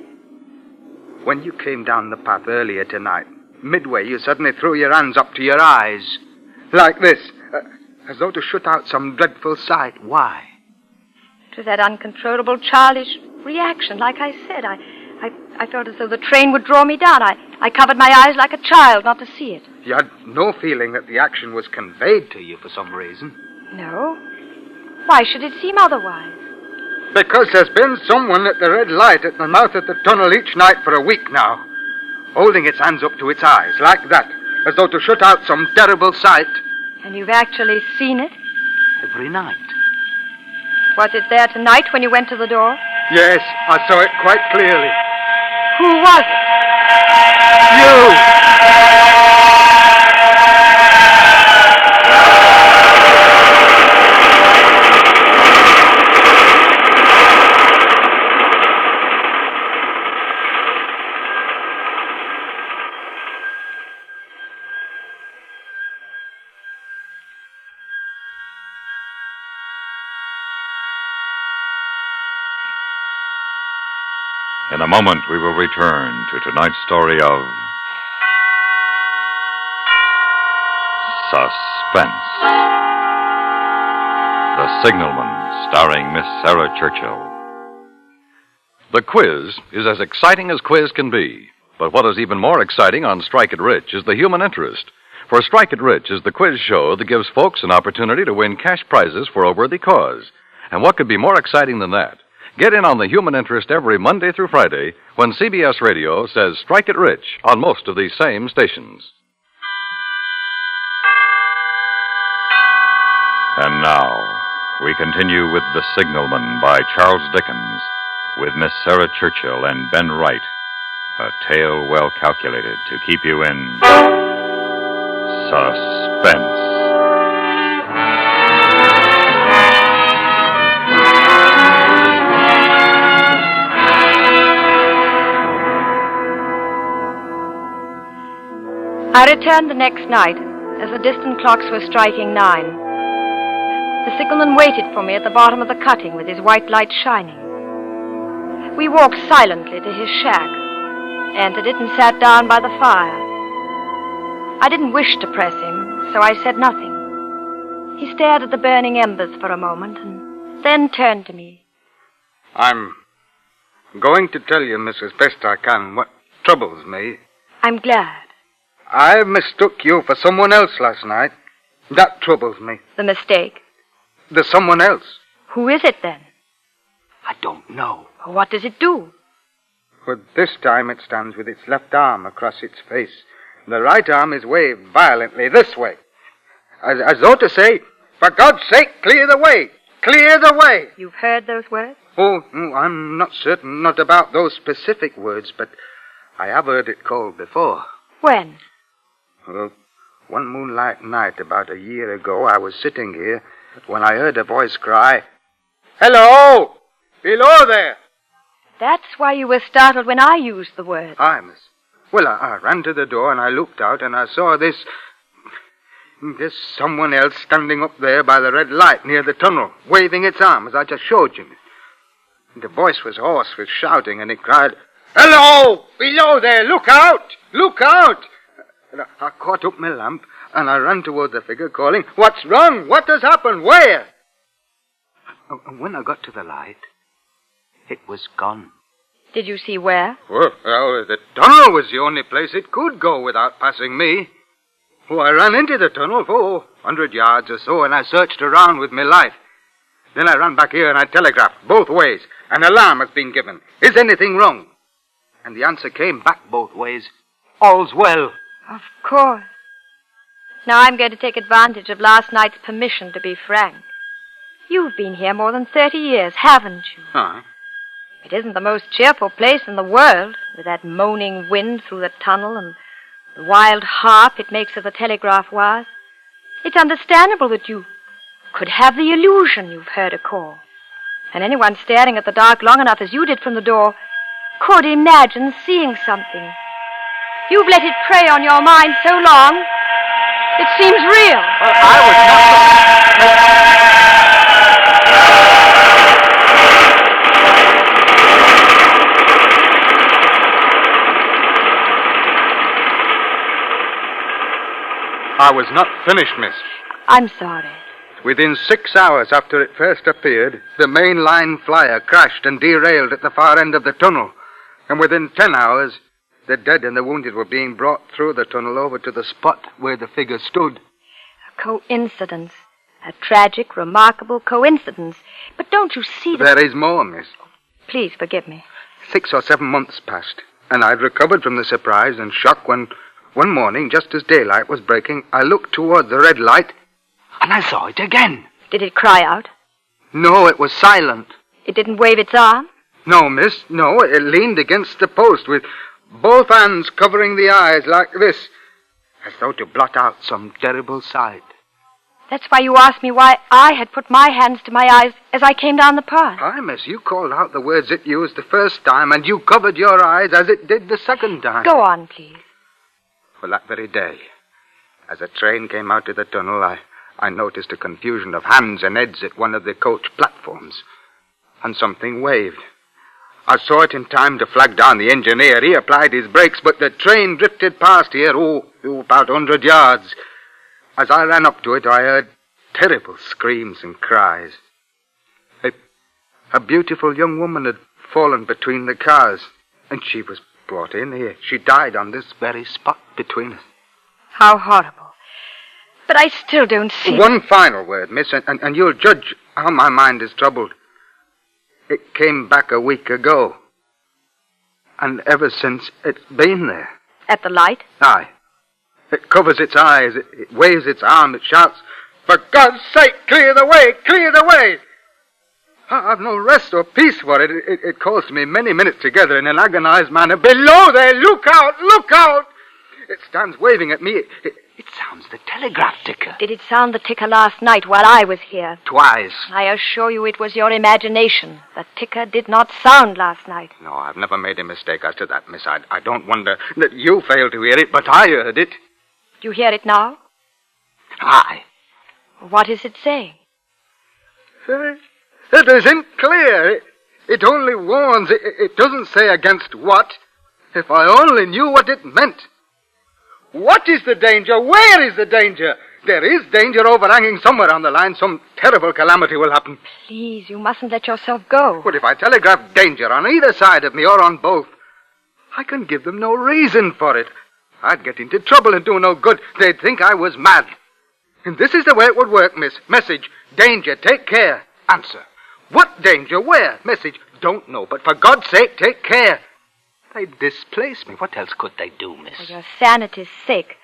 When you came down the path earlier tonight, midway you suddenly threw your hands up to your eyes. Like this. As though to shut out some dreadful sight. Why? It was that uncontrollable childish reaction. Like I said, I felt as though the train would draw me down. I covered my eyes like a child not to see it. You had no feeling that the action was conveyed to you for some reason? No. Why should it seem otherwise? Because there's been someone at the red light at the mouth of the tunnel each night for a week now, holding its hands up to its eyes, like that, as though to shut out some terrible sight. And you've actually seen it? Every night. Was it there tonight when you went to the door? Yes, I saw it quite clearly. Who was it? You! In a moment, we will return to tonight's story of Suspense. The Signalman, starring Miss Sarah Churchill. The quiz is as exciting as quiz can be. But what is even more exciting on Strike It Rich is the human interest. For Strike It Rich is the quiz show that gives folks an opportunity to win cash prizes for a worthy cause. And what could be more exciting than that? Get in on the human interest every Monday through Friday when CBS Radio says Strike It Rich on most of these same stations. And now, we continue with The Signalman by Charles Dickens, with Miss Sarah Churchill and Ben Wright. A tale well calculated to keep you in suspense. I returned the next night as the distant clocks were striking 9. The signalman waited for me at the bottom of the cutting with his white light shining. We walked silently to his shack, entered it and sat down by the fire. I didn't wish to press him, so I said nothing. He stared at the burning embers for a moment and then turned to me. I'm going to tell you, miss, as best I can, what troubles me. I'm glad. I mistook you for someone else last night. That troubles me. The mistake? The someone else. Who is it, then? I don't know. What does it do? But this time it stands with its left arm across its face. The right arm is waved violently this way. As though to say, for God's sake, clear the way! Clear the way! You've heard those words? Oh, I'm not certain, not about those specific words, but I have heard it called before. When? Well, one moonlight night about a year ago, I was sitting here when I heard a voice cry, "Hello! Below there!" That's why you were startled when I used the word. Aye, miss. Well, I ran to the door and I looked out and I saw this someone else standing up there by the red light near the tunnel, waving its arm as I just showed you. The voice was hoarse with shouting and it cried, "Hello! Below there! Look out! Look out!" I caught up my lamp and I ran toward the figure calling, "What's wrong? What has happened? Where?" And when I got to the light, it was gone. Did you see where? Well, the tunnel was the only place it could go without passing me. Oh, I ran into the tunnel for 100 yards or so and I searched around with my light. Then I ran back here and I telegraphed both ways. An alarm has been given. Is anything wrong? And the answer came back both ways. All's well. Of course. Now I'm going to take advantage of last night's permission to be frank. You've been here more than 30 years, haven't you? Huh? It isn't the most cheerful place in the world, with that moaning wind through the tunnel and the wild harp it makes of the telegraph wires. It's understandable that you could have the illusion you've heard a call. And anyone staring at the dark long enough as you did from the door could imagine seeing something. You've let it prey on your mind so long, it seems real. I was not... I was not finished, miss. I'm sorry. Within 6 hours after it first appeared, the main line flyer crashed and derailed at the far end of the tunnel. And within 10 hours, the dead and the wounded were being brought through the tunnel over to the spot where the figure stood. A coincidence. A tragic, remarkable coincidence. But don't you see that... There is more, miss. Please forgive me. 6 or 7 months passed, and I'd recovered from the surprise and shock when, one morning, just as daylight was breaking, I looked toward the red light, and I saw it again. Did it cry out? No, it was silent. It didn't wave its arm? No, miss, no. It leaned against the post with both hands covering the eyes like this, as though to blot out some terrible sight. That's why you asked me why I had put my hands to my eyes as I came down the path. Aye, miss, you called out the words it used the first time, and you covered your eyes as it did the second time. Go on, please. Well, that very day, as a train came out of the tunnel, I noticed a confusion of hands and heads at one of the coach platforms, and something waved. I saw it in time to flag down the engineer. He applied his brakes, but the train drifted past here, about 100 yards. As I ran up to it, I heard terrible screams and cries. A beautiful young woman had fallen between the cars, and she was brought in here. She died on this very spot between us. How horrible. But I still don't see... One final word, miss, and you'll judge how my mind is troubled. It came back a week ago. And ever since, it's been there. At the light? Aye. It covers its eyes, it waves its arm, it shouts, "For God's sake, clear the way! Clear the way!" I've no rest or peace for it. It calls to me many minutes together in an agonized manner. "Below there! Look out! Look out!" It stands waving at me. It sounds the telegraph ticker. Did it sound the ticker last night while I was here? Twice. I assure you it was your imagination. The ticker did not sound last night. No, I've never made a mistake as to that, miss. I don't wonder that you failed to hear it, but I heard it. Do you hear it now? Aye. What is it saying? It isn't clear. It only warns. It doesn't say against what. If I only knew what it meant. What is the danger? Where is the danger? There is danger overhanging somewhere on the line. Some terrible calamity will happen. Please, you mustn't let yourself go. But if I telegraph danger on either side of me or on both, I can give them no reason for it. I'd get into trouble and do no good. They'd think I was mad. And this is the way it would work, miss. Message, danger, take care. Answer, what danger? Where? Message, don't know, but for God's sake, take care. They'd displace me. What else could they do, miss? For your sanity's sake,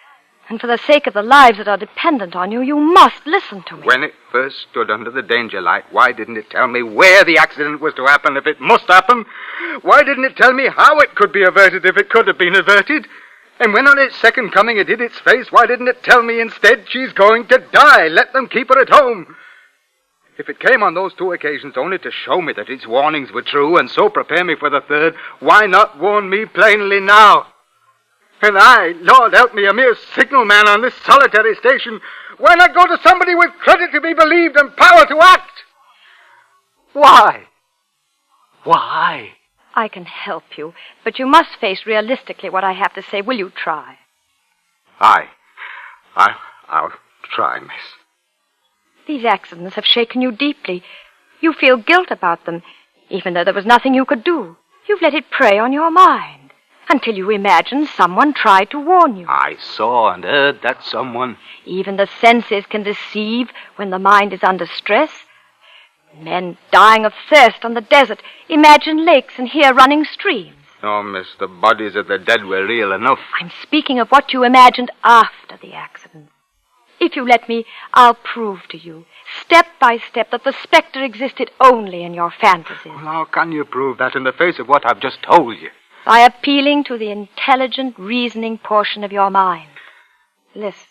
and for the sake of the lives that are dependent on you, you must listen to me. When it first stood under the danger light, why didn't it tell me where the accident was to happen if it must happen? Why didn't it tell me how it could be averted if it could have been averted? And when on its second coming it hid its face, why didn't it tell me instead she's going to die? Let them keep her at home. If it came on those two occasions only to show me that its warnings were true and so prepare me for the third, why not warn me plainly now? And I, Lord help me, a mere signalman on this solitary station, why not go to somebody with credit to be believed and power to act? Why? Why? I can help you, but you must face realistically what I have to say. Will you try? I'll try, miss. These accidents have shaken you deeply. You feel guilt about them, even though there was nothing you could do. You've let it prey on your mind, until you imagine someone tried to warn you. I saw and heard that someone. Even the senses can deceive when the mind is under stress. Men dying of thirst on the desert imagine lakes and hear running streams. Oh, miss, the bodies of the dead were real enough. I'm speaking of what you imagined after the accident. If you let me, I'll prove to you, step by step, that the spectre existed only in your fantasies. Well, how can you prove that in the face of what I've just told you? By appealing to the intelligent, reasoning portion of your mind. Listen.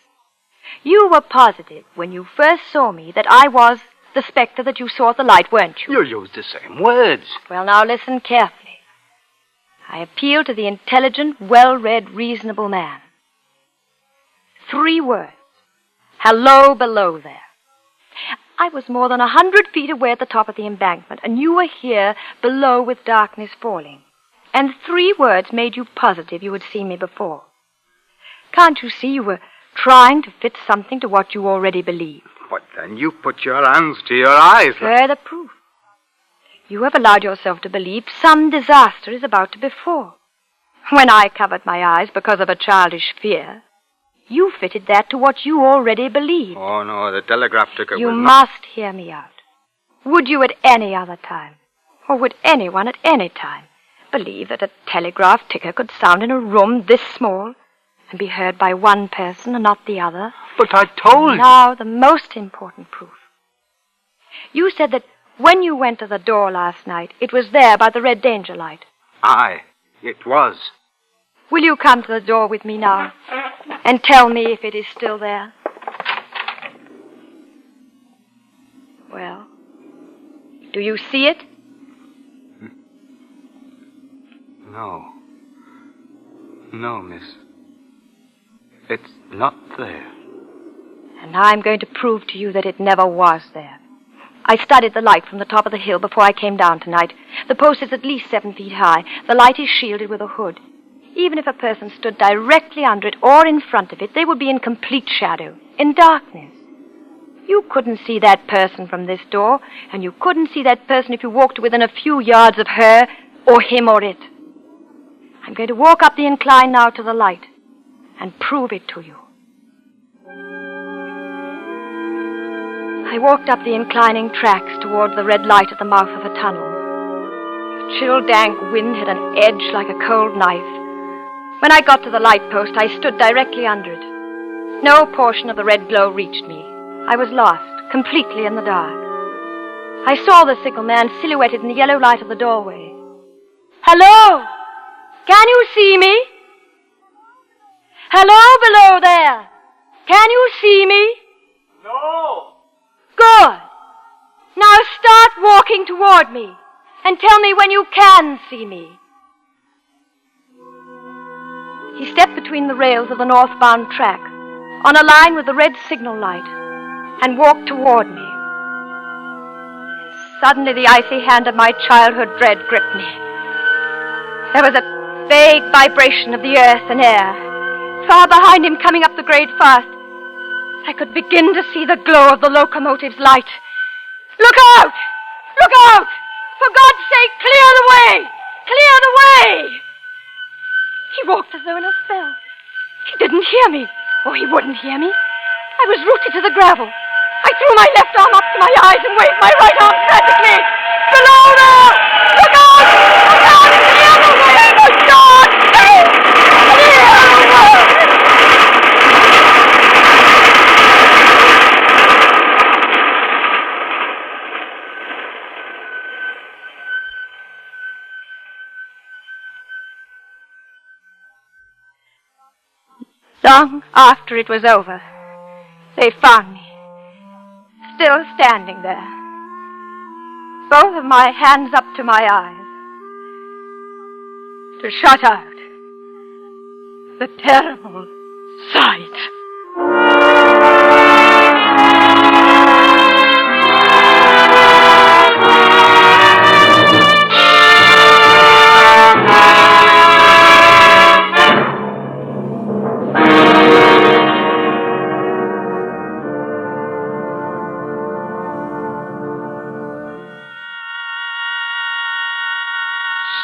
You were positive when you first saw me that I was the spectre that you saw at the light, weren't you? You used the same words. Well, now listen carefully. I appeal to the intelligent, well-read, reasonable man. 3 words. Hello below there. I was more than 100 feet away at the top of the embankment, and you were here below with darkness falling. And 3 words made you positive you had seen me before. Can't you see you were trying to fit something to what you already believed? But then you put your hands to your eyes. Further proof. You have allowed yourself to believe some disaster is about to befall. When I covered my eyes because of a childish fear, you fitted that to what you already believed. Oh, no, the telegraph ticker You was must hear me out. Would you at any other time, or would anyone at any time, believe that a telegraph ticker could sound in a room this small and be heard by one person and not the other? But I told you. Now, the most important proof. You said that when you went to the door last night, it was there by the red danger light. Aye, it was. Will you come to the door with me now and tell me if it is still there? Well, do you see it? No. No, miss. It's not there. And I'm going to prove to you that it never was there. I studied the light from the top of the hill before I came down tonight. The post is at least 7 feet high. The light is shielded with a hood. Even if a person stood directly under it or in front of it, they would be in complete shadow, in darkness. You couldn't see that person from this door, and you couldn't see that person if you walked within a few yards of her or him or it. I'm going to walk up the incline now to the light and prove it to you. I walked up the inclining tracks toward the red light at the mouth of a tunnel. chill, dank wind had an edge like a cold knife. When I got to the light post, I stood directly under it. No portion of the red glow reached me. I was lost, completely in the dark. I saw the signalman silhouetted in the yellow light of the doorway. Hello? Can you see me? Hello below there? Can you see me? No. Good. Now start walking toward me and tell me when you can see me. He stepped between the rails of the northbound track, on a line with the red signal light, and walked toward me. Suddenly the icy hand of my childhood dread gripped me. There was a vague vibration of the earth and air. Far behind him, coming up the grade fast, I could begin to see the glow of the locomotive's light. Look out! Look out! For God's sake, clear the way! Clear the way! He walked as though in a spell. He didn't hear me. Oh, he wouldn't hear me. I was rooted to the gravel. I threw my left arm up to my eyes and waved my right arm frantically. Below there! Look out! Look out! Clear the way! For God's sake! Clear the way! Long after it was over, they found me, still standing there, both of my hands up to my eyes, to shut out the terrible sight.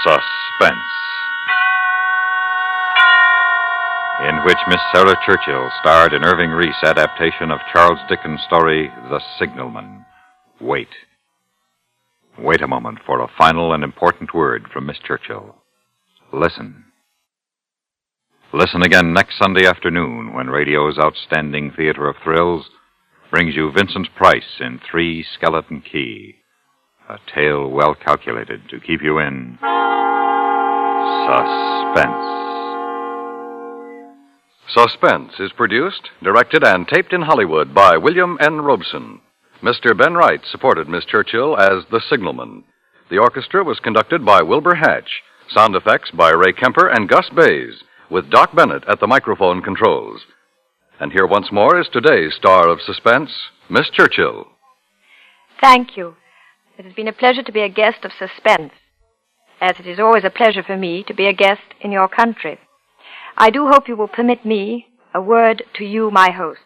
Suspense, in which Miss Sarah Churchill starred in Irving Reese' adaptation of Charles Dickens' story, The Signalman. Wait. Wait a moment for a final and important word from Miss Churchill. Listen. Listen again next Sunday afternoon when radio's outstanding theater of thrills brings you Vincent Price in Three Skeleton Key, a tale well calculated to keep you in suspense. Suspense is produced, directed, and taped in Hollywood by William N. Robeson. Mr. Ben Wright supported Miss Churchill as the signalman. The orchestra was conducted by Wilbur Hatch. Sound effects by Ray Kemper and Gus Bays, with Doc Bennett at the microphone controls. And here once more is today's star of suspense, Miss Churchill. Thank you. It has been a pleasure to be a guest of Suspense, as it is always a pleasure for me to be a guest in your country. I do hope you will permit me a word to you, my host.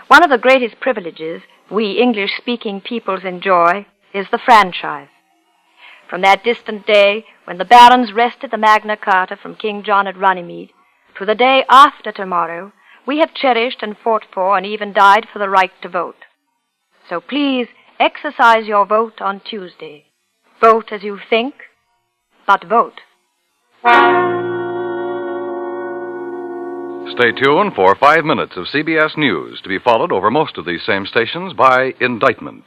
One of the greatest privileges we English-speaking peoples enjoy is the franchise. From that distant day when the barons wrested the Magna Carta from King John at Runnymede to the day after tomorrow, we have cherished and fought for and even died for the right to vote. So please exercise your vote on Tuesday. Vote as you think, but vote. Stay tuned for 5 minutes of CBS News, to be followed over most of these same stations by Indictment.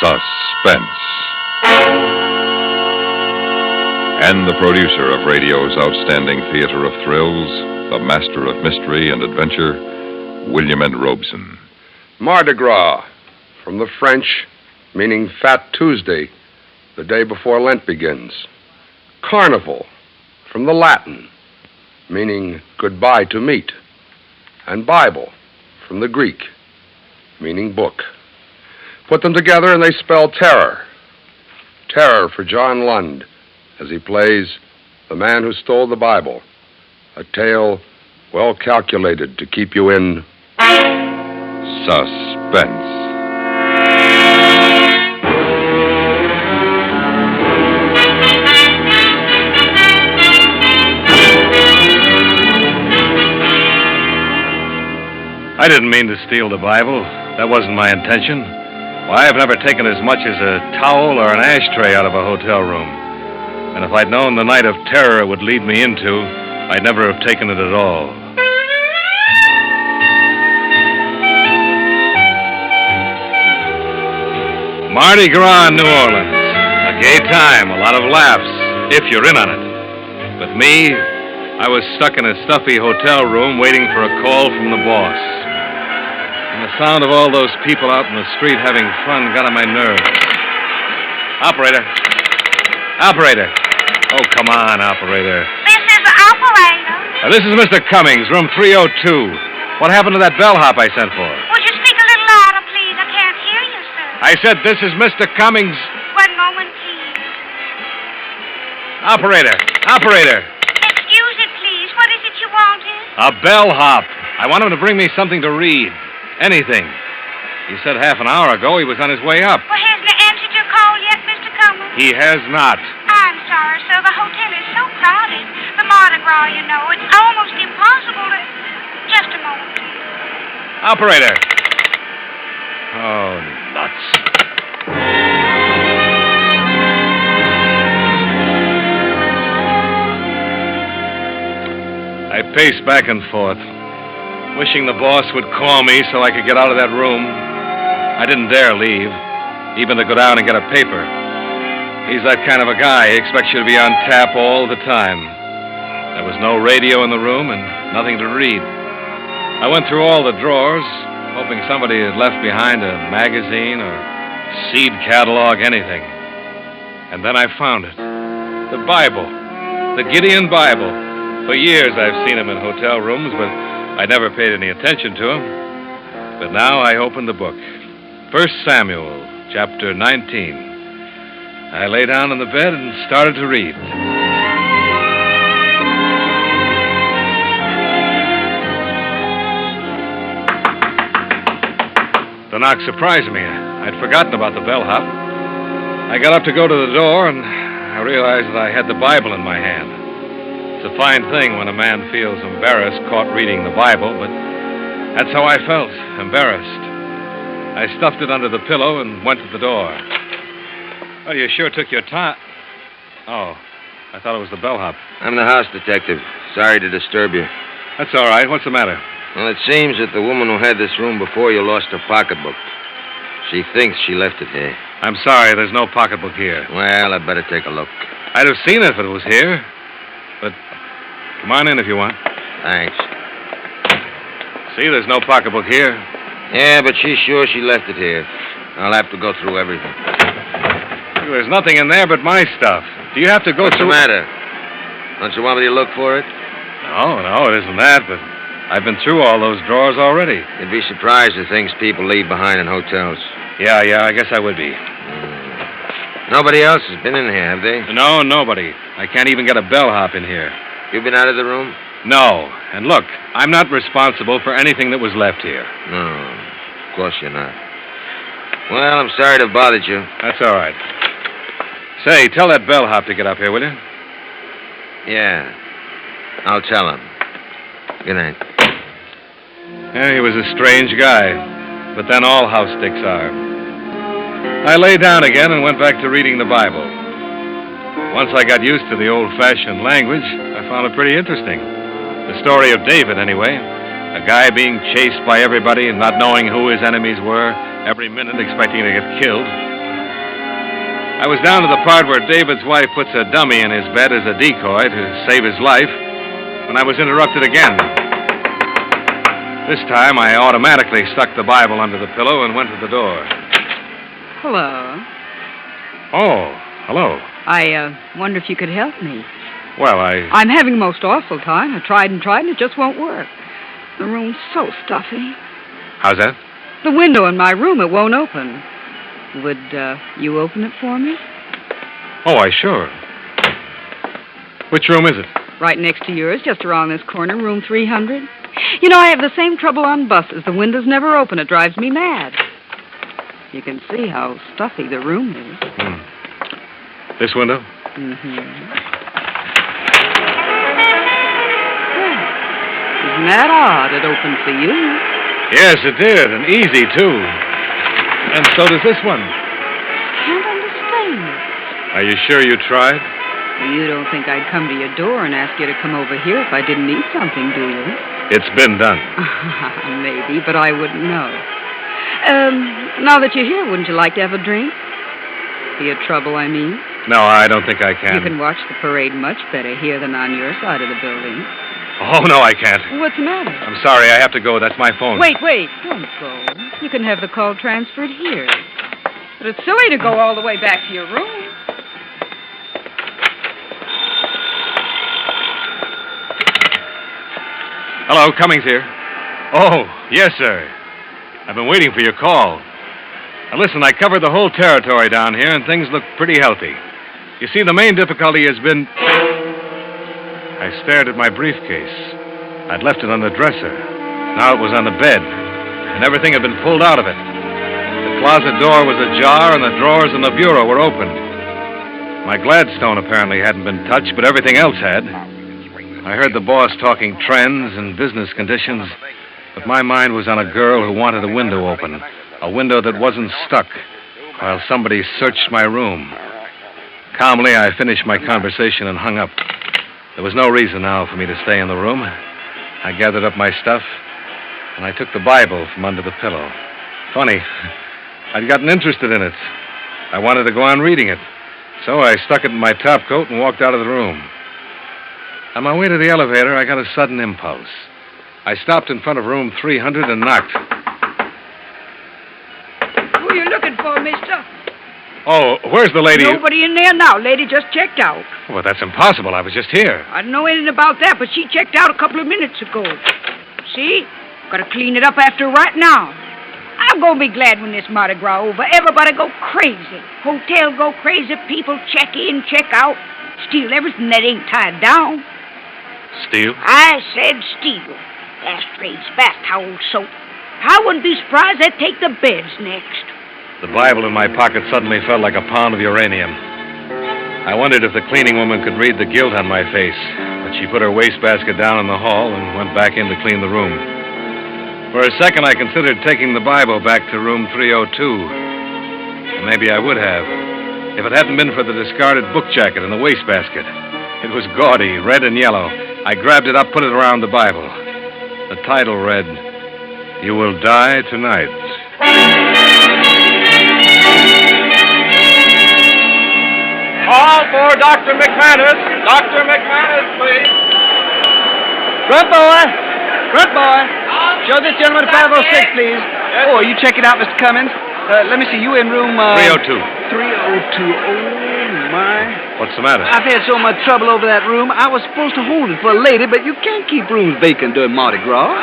Suspense. And the producer of radio's outstanding theater of thrills, the master of mystery and adventure, William N. Robeson. Mardi Gras, from the French, meaning Fat Tuesday, the day before Lent begins. Carnival, from the Latin, meaning goodbye to meat. And Bible, from the Greek, meaning book. Put them together and they spell terror. Terror for John Lund, as he plays The Man Who Stole the Bible, a tale well calculated to keep you in suspense. I didn't mean to steal the Bible. That wasn't my intention. Why, I've never taken as much as a towel or an ashtray out of a hotel room. And if I'd known the night of terror it would lead me into, I'd never have taken it at all. Mardi Gras in New Orleans. A gay time, a lot of laughs, if you're in on it. But me, I was stuck in a stuffy hotel room waiting for a call from the boss. And the sound of all those people out in the street having fun got on my nerves. Operator. Operator. Oh, come on, operator. This is the operator. This is Mr. Cummings, room 302. What happened to that bellhop I sent for? Would you speak a little louder, please? I can't hear you, sir. I said this is Mr. Cummings. One moment, please. Operator. Operator. Excuse it, please. What is it you wanted? A bellhop. I want him to bring me something to read. Anything. He said half an hour ago he was on his way up. Well, hasn't he answered your call yet, Mr. Cummings? He has not. I'm sorry, sir. The hotel is so crowded. The Mardi Gras, you know. It's almost impossible to... Just a moment, please. Operator. Oh, nuts. I paced back and forth, wishing the boss would call me so I could get out of that room. I didn't dare leave, even to go down and get a paper. He's that kind of a guy. He expects you to be on tap all the time. There was no radio in the room and nothing to read. I went through all the drawers, hoping somebody had left behind a magazine or seed catalog, anything. And then I found it. The Bible. The Gideon Bible. For years I've seen him in hotel rooms, but I never paid any attention to him. But now I opened the book. 1 Samuel, chapter 19. I lay down on the bed and started to read. The knock surprised me. I'd forgotten about the bellhop. I got up to go to the door, and I realized that I had the Bible in my hand. It's a fine thing when a man feels embarrassed caught reading the Bible, but that's how I felt, embarrassed. I stuffed it under the pillow and went to the door. Well, you sure took your time. Oh, I thought it was the bellhop. I'm the house detective. Sorry to disturb you. That's all right. What's the matter? Well, it seems that the woman who had this room before you lost her pocketbook. She thinks she left it here. I'm sorry, there's no pocketbook here. Well, I'd better take a look. I'd have seen it if it was here. But come on in if you want. Thanks. See, there's no pocketbook here. Yeah, but she's sure she left it here. I'll have to go through everything. There's nothing in there but my stuff. Do you have to go through... What's the matter? Don't you want me to look for it? No, it isn't that, but I've been through all those drawers already. You'd be surprised at things people leave behind in hotels. Yeah, I guess I would be. Nobody else has been in here, have they? No, nobody. I can't even get a bellhop in here. You've been out of the room? No. And look, I'm not responsible for anything that was left here. No, of course you're not. Well, I'm sorry to have bothered you. That's all right. Say, tell that bellhop to get up here, will you? Yeah. I'll tell him. Good night. Yeah, he was a strange guy. But then all house dicks are. I lay down again and went back to reading the Bible. Once I got used to the old-fashioned language, I found it pretty interesting. The story of David, anyway. A guy being chased by everybody and not knowing who his enemies were, every minute expecting to get killed. I was down to the part where David's wife puts a dummy in his bed as a decoy to save his life when I was interrupted again. This time, I automatically stuck the Bible under the pillow and went to the door. Hello. Oh, hello. I wonder if you could help me. Well, I'm having a most awful time. I tried and it just won't work. The room's so stuffy. How's that? The window in my room, it won't open. Would you open it for me? Oh, sure. Which room is it? Right next to yours, just around this corner, room 300. You know, I have the same trouble on buses. The windows never open. It drives me mad. You can see how stuffy the room is. This window? Mm-hmm. Well, isn't that odd? It opened for you. Yes, it did, and easy, too. And so does this one. Can't understand. Are you sure you tried? You don't think I'd come to your door and ask you to come over here if I didn't need something, do you? It's been done. Maybe, but I wouldn't know. Now that you're here, wouldn't you like to have a drink? Be a trouble, I mean. No, I don't think I can. You can watch the parade much better here than on your side of the building. Oh, no, I can't. What's the matter? I'm sorry, I have to go. That's my phone. Wait. Don't go. You can have the call transferred here. But it's silly to go all the way back to your room. Hello, Cummings here. Oh, yes, sir. I've been waiting for your call. Now, listen, I covered the whole territory down here, and things look pretty healthy. You see, the main difficulty has been... I stared at my briefcase. I'd left it on the dresser. Now it was on the bed, and everything had been pulled out of it. The closet door was ajar, and the drawers in the bureau were open. My Gladstone apparently hadn't been touched, but everything else had. I heard the boss talking trends and business conditions, but my mind was on a girl who wanted a window open, a window that wasn't stuck, while somebody searched my room. Calmly, I finished my conversation and hung up. There was no reason now for me to stay in the room. I gathered up my stuff, and I took the Bible from under the pillow. Funny, I'd gotten interested in it. I wanted to go on reading it, so I stuck it in my top coat and walked out of the room. On my way to the elevator, I got a sudden impulse. I stopped in front of room 300 and knocked. Who are you looking for, mister? Oh, where's the lady? Nobody in there now. Lady just checked out. Well, that's impossible. I was just here. I don't know anything about that, but she checked out a couple of minutes ago. See? Gotta clean it up after right now. I'm gonna be glad when this Mardi Gras over. Everybody go crazy. Hotel go crazy. People check in, check out. Steal everything that ain't tied down. Steal? I said steal. Ashtrays, bath towels, soap. I wouldn't be surprised they'd take the beds next. The Bible in my pocket suddenly felt like a pound of uranium. I wondered if the cleaning woman could read the guilt on my face, but she put her wastebasket down in the hall and went back in to clean the room. For a second, I considered taking the Bible back to room 302. And maybe I would have, if it hadn't been for the discarded book jacket in the wastebasket. It was gaudy, red and yellow. I grabbed it up, put it around the Bible. The title read, "You Will Die Tonight." Call for Dr. McManus. Dr. McManus, please. Front boy. Show this gentleman 506, please. Yes. Oh, you check it out, Mr. Cummings. Let me see. You in room... 302. 302. Oh, my. What's the matter? I've had so much trouble over that room. I was supposed to hold it for a lady, but you can't keep rooms vacant during Mardi Gras.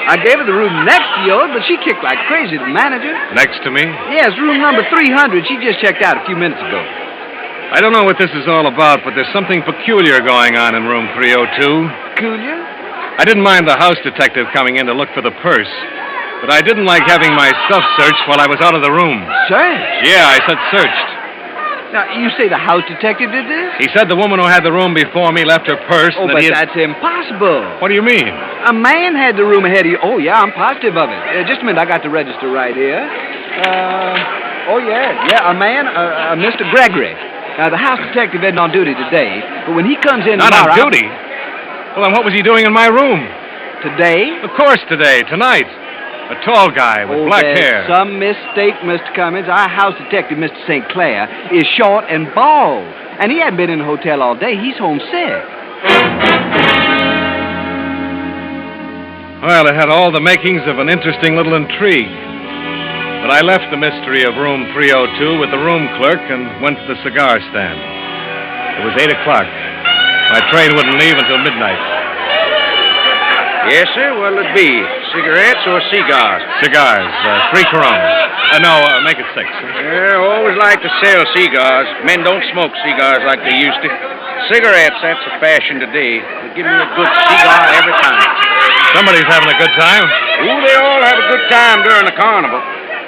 I gave her the room next to yours, but she kicked like crazy, the manager. Next to me? Yes, room number 300. She just checked out a few minutes ago. I don't know what this is all about, but there's something peculiar going on in room 302. Peculiar? I didn't mind the house detective coming in to look for the purse, but I didn't like having my stuff searched while I was out of the room. Searched? Yeah, I said searched. Now, you say the house detective did this? He said the woman who had the room before me left her purse. Oh, and but that that's impossible. What do you mean? A man had the room ahead of you. Oh, yeah, I'm positive of it. Just a minute, I got the register right here. A man, Mr. Gregory. Now, the house detective isn't on duty today, but when he comes in Not tomorrow... on duty? Well, then what was he doing in my room? Today? Of course today, tonight. A tall guy with black there's hair. Some mistake, Mr. Cummings. Our house detective, Mr. St. Clair, is short and bald. And he hasn't been in the hotel all day. He's homesick. Well, it had all the makings of an interesting little intrigue. But I left the mystery of room 302 with the room clerk and went to the cigar stand. It was 8 o'clock. My train wouldn't leave until midnight. Yes, sir. What'll it be? Cigarettes or cigars? Cigars. 3 Coronas. Make it 6. Yeah, always like to sell cigars. Men don't smoke cigars like they used to. Cigarettes, that's the fashion today. They give me a good cigar every time. Somebody's having a good time. Ooh, they all have a good time during the carnival.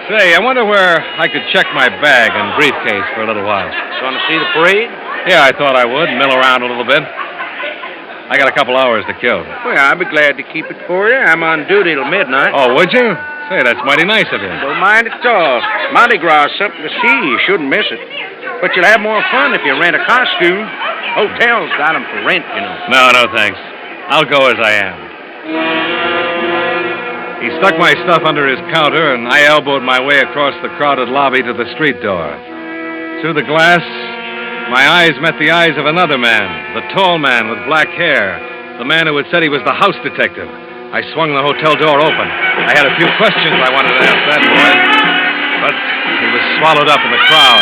Say, I wonder where I could check my bag and briefcase for a little while. Want to see the parade? Yeah, I thought I would. Mill around a little bit. I got a couple hours to kill. Well, I'd be glad to keep it for you. I'm on duty till midnight. Oh, would you? Say, that's mighty nice of you. Don't mind at all. Mardi Gras is something to see. You shouldn't miss it. But you'll have more fun if you rent a costume. Hotels got them for rent, you know. No, thanks. I'll go as I am. He stuck my stuff under his counter, and I elbowed my way across the crowded lobby to the street door. Through the glass, my eyes met the eyes of another man, the tall man with black hair, the man who had said he was the house detective. I swung the hotel door open. I had a few questions I wanted to ask that boy, but he was swallowed up in the crowd.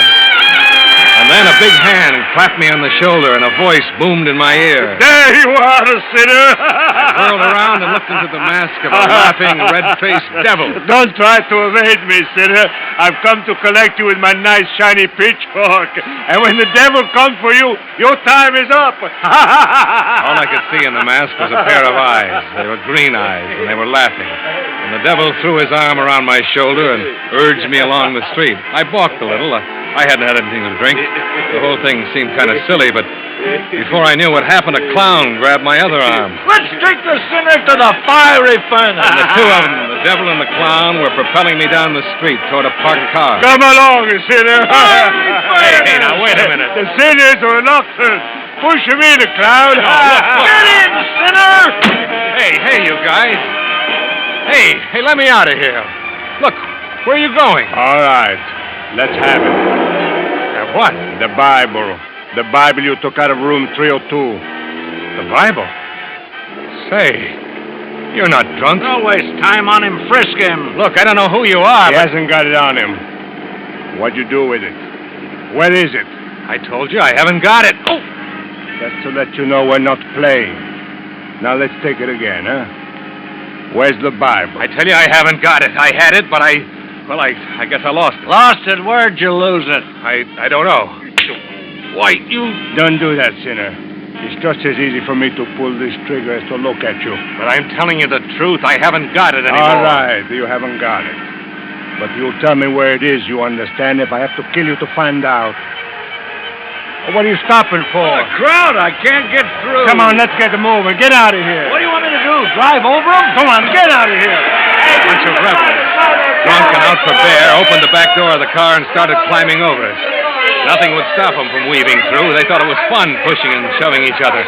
And then a big hand clapped me on the shoulder, and a voice boomed in my ear. There you are, sinner! I whirled around and looked into the mask of a laughing, red-faced devil. Don't try to evade me, sinner. I've come to collect you with my nice, shiny pitchfork. And when the devil comes for you, your time is up. All I could see in the mask was a pair of eyes. They were green eyes, and they were laughing. And the devil threw his arm around my shoulder and urged me along the street. I balked a little. I hadn't had anything to drink. The whole thing seemed kind of silly, but before I knew what happened, a clown grabbed my other arm. Let's take the sinner to the fiery furnace. And the two of them, the devil and the clown, were propelling me down the street toward a parked car. Come along, sinner. Hey, now, wait a minute. The sinners are nocturne. Push him in, clown. Get in, sinner! Hey, you guys. Hey, let me out of here. Look, where are you going? All right. Let's have it. What? The Bible. The Bible you took out of room 302. The Bible? Say, you're not drunk. Don't waste time on him. Frisk him. Look, I don't know who you are, He but... hasn't got it on him. What'd you do with it? Where is it? I told you, I haven't got it. Oh! Just to let you know we're not playing. Now let's take it again, huh? Where's the Bible? I tell you, I haven't got it. I had it, but I guess I lost it. Lost it? Where'd you lose it? I don't know. Why, you... Don't do that, sinner. It's just as easy for me to pull this trigger as to look at you. But I'm telling you the truth. I haven't got it anymore. All right, you haven't got it. But you'll tell me where it is, you understand, if I have to kill you to find out. What are you stopping for? The crowd, I can't get through. Come on, let's get moving. Get out of here. What do you want me to do? Drive over them? Come on, get out of here. A bunch of rebels, drunk and out for bear, opened the back door of the car and started climbing over us. Nothing would stop them from weaving through. They thought it was fun pushing and shoving each other.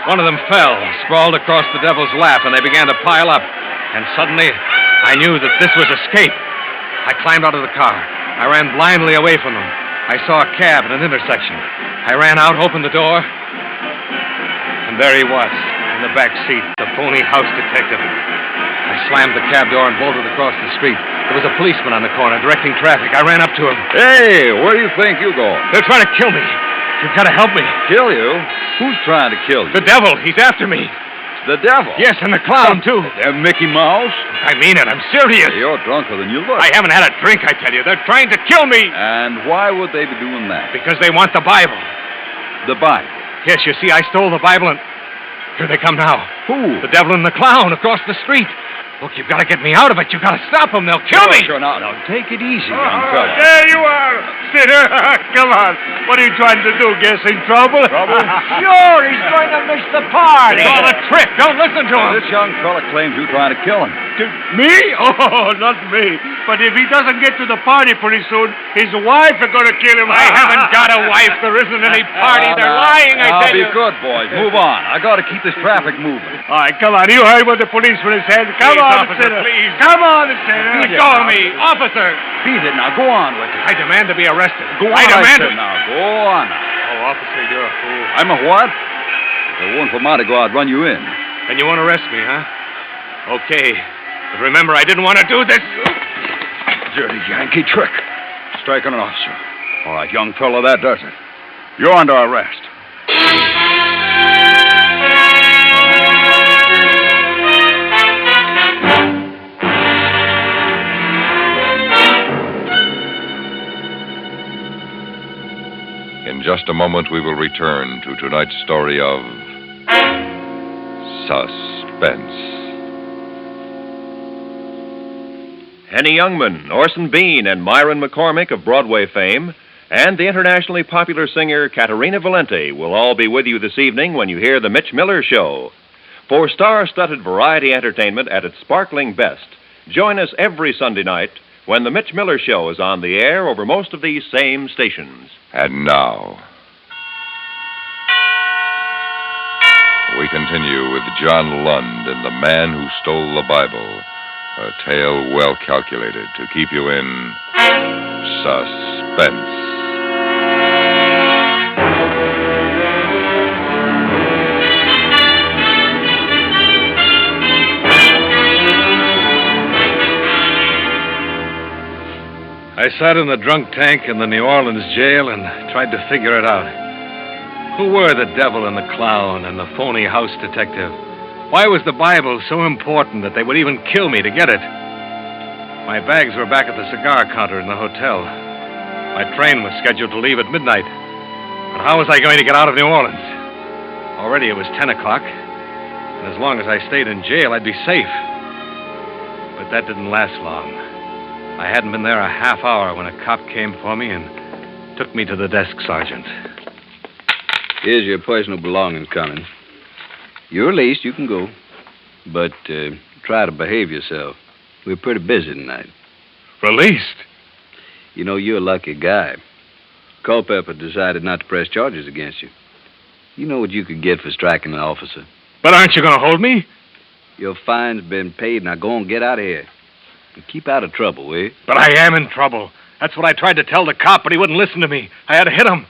One of them fell, sprawled across the devil's lap, and they began to pile up. And suddenly, I knew that this was escape. I climbed out of the car. I ran blindly away from them. I saw a cab at an intersection. I ran out, opened the door, and there he was, in the back seat, the phony house detective. I slammed the cab door and bolted across the street. There was a policeman on the corner directing traffic. I ran up to him. Hey, where do you think you're going? They're trying to kill me. You've got to help me. Kill you? Who's trying to kill you? The devil. He's after me. The devil? Yes, and the clown, too. And Mickey Mouse? I mean it. I'm serious. You're drunker than you look. I haven't had a drink, I tell you. They're trying to kill me. And why would they be doing that? Because they want the Bible. The Bible? Yes, you see, I stole the Bible and... Here they come now. Who? The devil and the clown across the street. Look, you've got to get me out of it. You've got to stop them. They'll kill me. Sure, now, take it easy, young fella. There you are, sinner. Come on. What are you trying to do? Get us in trouble? Trouble? Sure, he's going to miss the party. It's all a trick. Don't listen to him. This young fella claims you're trying to kill him. Me? Oh, not me. But if he doesn't get to the party pretty soon, his wife is going to kill him. I haven't got a wife. There isn't any party. They're lying, I tell you. Now, be good, boys. Move on. I got to keep this traffic moving. All right, come on. You heard what the policeman said. Come on. officer, please. Come on, Senator. Let go of me. Officer. Beat it now. Go on with it. I demand to be arrested. Go on, I demand it it. now. Go on. Oh, officer, you're a fool. I'm a what? If it weren't for Mardi Gras, I'd run you in. And you won't arrest me, huh? Okay. But remember, I didn't want to do this. Dirty Yankee trick. Striking an officer. All right, young fellow, that does it. You're under arrest. In just a moment, we will return to tonight's story of Suspense. Henny Youngman, Orson Bean, and Myron McCormick of Broadway fame, and the internationally popular singer Caterina Valente will all be with you this evening when you hear The Mitch Miller Show. For star-studded variety entertainment at its sparkling best, join us every Sunday night when The Mitch Miller Show is on the air over most of these same stations. And now, we continue with John Lund and The Man Who Stole the Bible, a tale well calculated to keep you in suspense. I sat in the drunk tank in the New Orleans jail and tried to figure it out. Who were the devil and the clown and the phony house detective? Why was the Bible so important that they would even kill me to get it? My bags were back at the cigar counter in the hotel. My train was scheduled to leave at midnight. But how was I going to get out of New Orleans? Already it was 10 o'clock, and as long as I stayed in jail, I'd be safe. But that didn't last long. I hadn't been there a half hour when a cop came for me and took me to the desk sergeant. Here's your personal belongings coming. You're released. You can go. But try to behave yourself. We're pretty busy tonight. Released? You know, you're a lucky guy. Culpepper decided not to press charges against you. You know what you could get for striking an officer. But aren't you going to hold me? Your fine's been paid. Now go and get out of here. And keep out of trouble, will you? But I am in trouble. That's what I tried to tell the cop, but he wouldn't listen to me. I had to hit him.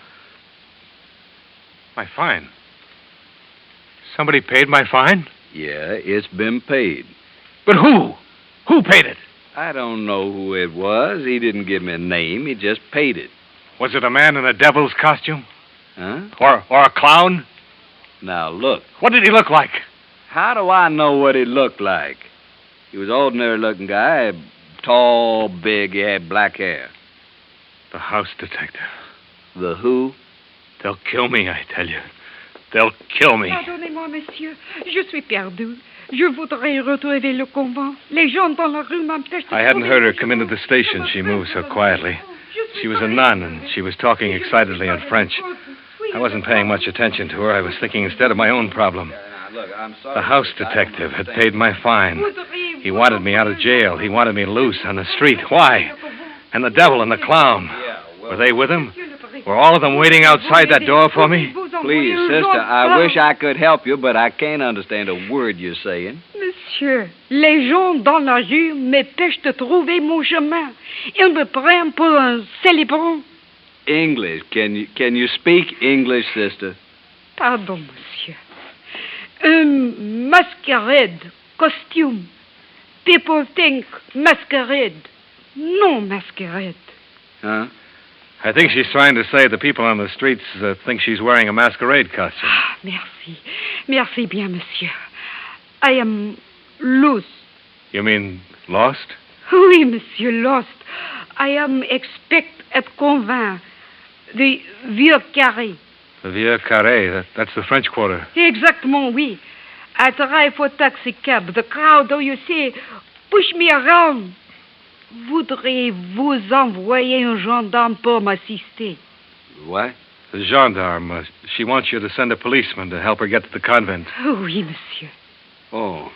My fine. Somebody paid my fine? Yeah, it's been paid. But who? Who paid it? I don't know who it was. He didn't give me a name. He just paid it. Was it a man in a devil's costume? Huh? Or a clown? Now, look. What did he look like? How do I know what he looked like? He was an ordinary-looking guy, tall, big, he had black hair. The house detective. The who? They'll kill me, I tell you. They'll kill me. Pardonnez-moi, monsieur. Je suis perdu. Je voudrais retrouver le convent. Les gens dans la rue m'empêchent de... I hadn't heard her come into the station. She moved so quietly. She was a nun, and she was talking excitedly in French. I wasn't paying much attention to her. I was thinking instead of my own problem. The house detective had paid my fine. He wanted me out of jail. He wanted me loose on the street. Why? And the devil and the clown. Were they with him? Were all of them waiting outside that door for me? Please, sister, I wish I could help you, but I can't understand a word you're saying. Monsieur, les gens dans la rue m'empêchent de trouver mon chemin. Ils me prennent pour un célébrant. English. Can you speak English, sister? Pardon, monsieur. Masquerade, costume. People think masquerade. No masquerade. Huh? I think she's trying to say the people on the streets think she's wearing a masquerade costume. Ah, merci. Merci bien, monsieur. I am loose. You mean lost? Oui, monsieur, lost. I am expect at convent. The Vieux Carré. The Vieux Carré, that's the French Quarter. Exactement, oui. I drive for taxi cab. The crowd, oh, you see, push me around. Voudriez-vous envoyer un gendarme pour m'assister? What? The gendarme. She wants you to send a policeman to help her get to the convent. Oui, monsieur. Oh.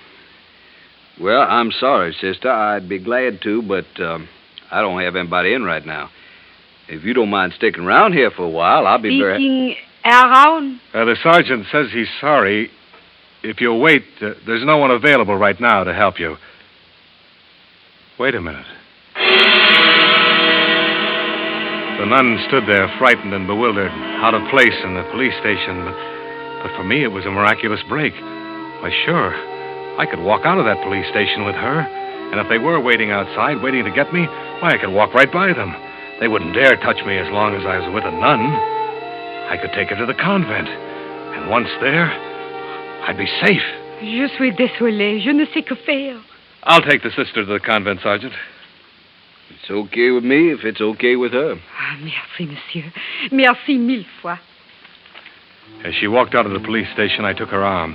Well, I'm sorry, sister. I'd be glad to, but I don't have anybody in right now. If you don't mind sticking around here for a while, I'll be very... Sticking around? The sergeant says he's sorry. If you'll wait, there's no one available right now to help you. Wait a minute. The nun stood there, frightened and bewildered, out of place in the police station. But for me, it was a miraculous break. Why, sure, I could walk out of that police station with her. And if they were waiting outside, waiting to get me, why, I could walk right by them. They wouldn't dare touch me as long as I was with a nun. I could take her to the convent. And once there, I'd be safe. Je suis désolé. Je ne sais que faire. I'll take the sister to the convent, Sergeant. It's okay with me if it's okay with her. Ah, merci, monsieur. Merci mille fois. As she walked out of the police station, I took her arm.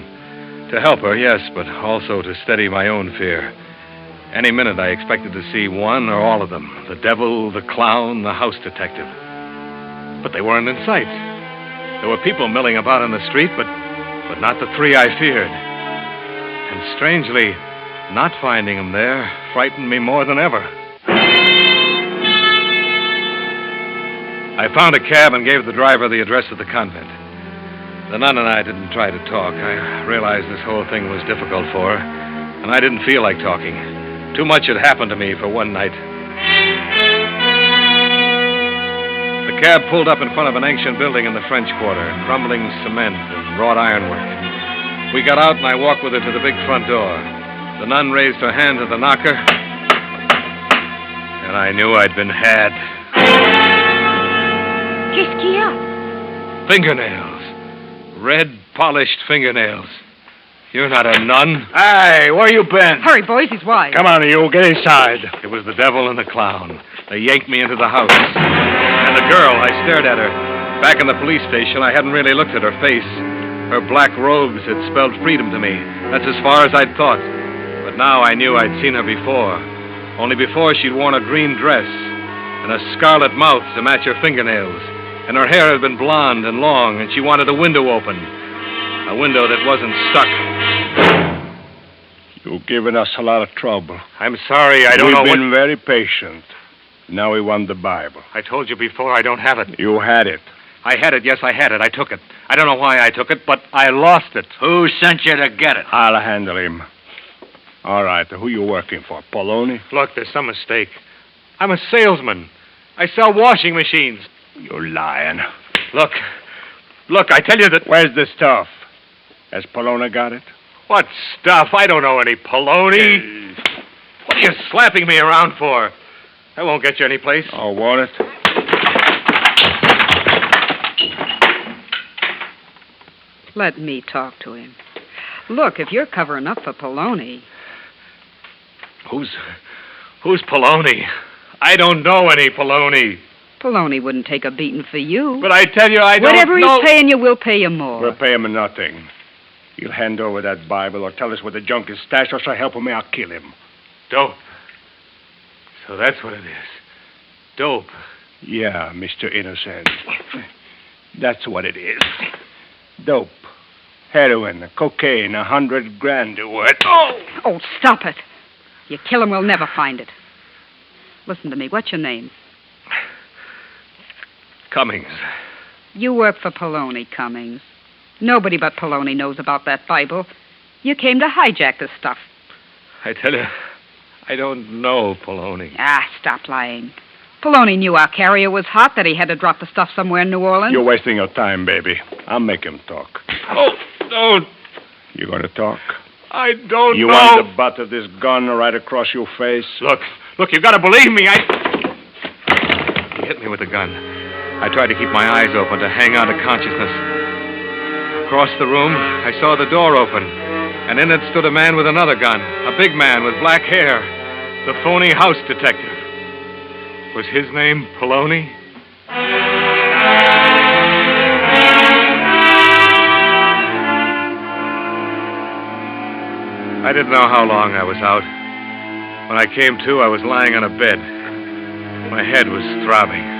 To help her, yes, but also to steady my own fear. Any minute I expected to see one or all of them. The devil, the clown, the house detective. But they weren't in sight. There were people milling about on the street, but not the three I feared. And strangely, not finding them there frightened me more than ever. I found a cab and gave the driver the address of the convent. The nun and I didn't try to talk. I realized this whole thing was difficult for her, and I didn't feel like talking. Too much had happened to me for one night. The cab pulled up in front of an ancient building in the French Quarter, crumbling cement and wrought ironwork. We got out and I walked with her to the big front door. The nun raised her hand to the knocker, and I knew I'd been had. Qu'est-ce qu'il y a? Fingernails. Red, polished fingernails. You're not a nun. Hey, where you been? Hurry, boys, he's wise. Come on, you. Get inside. It was the devil and the clown. They yanked me into the house. And the girl, I stared at her. Back in the police station, I hadn't really looked at her face. Her black robes had spelled freedom to me. That's as far as I'd thought. But now I knew I'd seen her before. Only before she'd worn a green dress and a scarlet mouth to match her fingernails. And her hair had been blonde and long, and she wanted a window open. A window that wasn't stuck. You've given us a lot of trouble. I'm sorry, I don't know We've been very patient. Now we want the Bible. I told you before, I don't have it. You had it. I had it, yes, I had it. I took it. I don't know why I took it, but I lost it. Who sent you to get it? I'll handle him. All right, who you working for, Poloni? Look, there's some mistake. I'm a salesman. I sell washing machines. You're lying. Look, I tell you that... Where's the stuff? Has Poloni got it? What stuff? I don't know any Poloni. What are you slapping me around for? That won't get you any place. Oh, won't it? Let me talk to him. Look, if you're covering up for Poloni... Who's Poloni? I don't know any Poloni. Poloni wouldn't take a beating for you. But I tell you, I don't know... Whatever he's paying you, we'll pay you more. We'll pay him nothing. He'll hand over that Bible or tell us where the junk is stashed, or so help me, I'll kill him. Dope. So that's what it is. Dope. Yeah, Mr. Innocent. That's what it is. Dope. Heroin, cocaine, 100 grand worth. Oh, stop it. You kill him, we'll never find it. Listen to me. What's your name? Cummings. You work for Poloni, Cummings. Nobody but Poloni knows about that Bible. You came to hijack the stuff. I tell you, I don't know Poloni. Ah, stop lying. Poloni knew our carrier was hot, that he had to drop the stuff somewhere in New Orleans. You're wasting your time, baby. I'll make him talk. Oh, don't. You going to talk? I don't You know. want the butt of this gun right across your face? Look, you've got to believe me. He hit me with the gun. I tried to keep my eyes open, to hang on to consciousness. Across the room, I saw the door open, and in it stood a man with another gun, a big man with black hair, the phony house detective. Was his name Poloni? I didn't know how long I was out. When I came to, I was lying on a bed. My head was throbbing.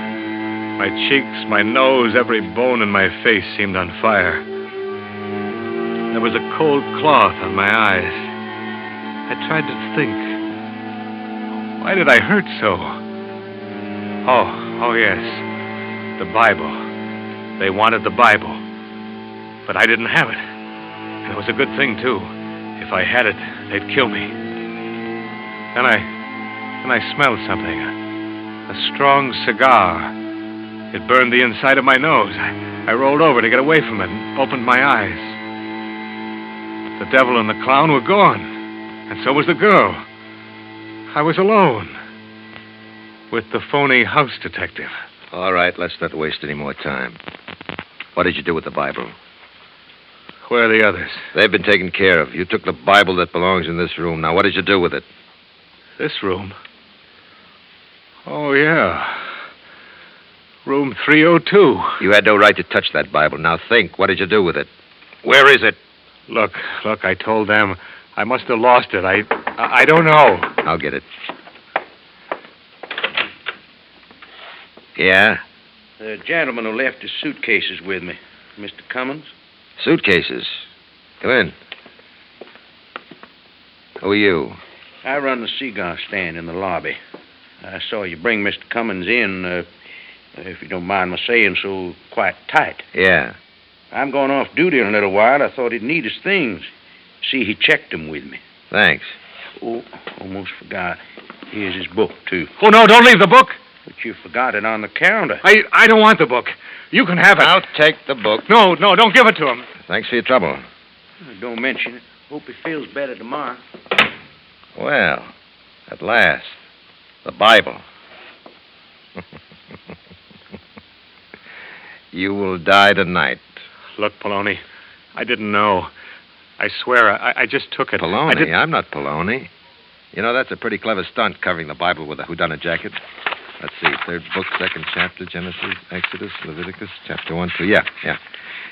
My cheeks, my nose, every bone in my face seemed on fire. There was a cold cloth on my eyes. I tried to think. Why did I hurt so? Oh, yes. The Bible. They wanted the Bible. But I didn't have it. And it was a good thing, too. If I had it, they'd kill me. Then and I smelled something. A strong cigar. It burned the inside of my nose. I rolled over to get away from it and opened my eyes. The devil and the clown were gone, and so was the girl. I was alone with the phony house detective. All right, let's not waste any more time. What did you do with the Bible? Where are the others? They've been taken care of. You took the Bible that belongs in this room. Now, what did you do with it? This room? Oh, yeah. Room 302. You had no right to touch that Bible. Now think, what did you do with it? Where is it? Look, I told them I must have lost it. I don't know. I'll get it. Yeah? The gentleman who left his suitcases with me, Mr. Cummins. Suitcases? Come in. Who are you? I run the cigar stand in the lobby. I saw you bring Mr. Cummins in, if you don't mind my saying so, quite tight. Yeah. I'm going off duty in a little while. I thought he'd need his things. See, he checked them with me. Thanks. Oh, almost forgot. Here's his book, too. Oh, no, don't leave the book. But you forgot it on the counter. I don't want the book. You can have it. I'll take the book. No, don't give it to him. Thanks for your trouble. Don't mention it. Hope he feels better tomorrow. Well, at last, the Bible. You will die tonight. Look, Poloni, I didn't know. I swear, I just took it. Poloni? I'm not Poloni. You know, that's a pretty clever stunt, covering the Bible with a whodunit jacket. Let's see, third book, second chapter, Genesis, Exodus, Leviticus, chapter 1, 2. Yeah.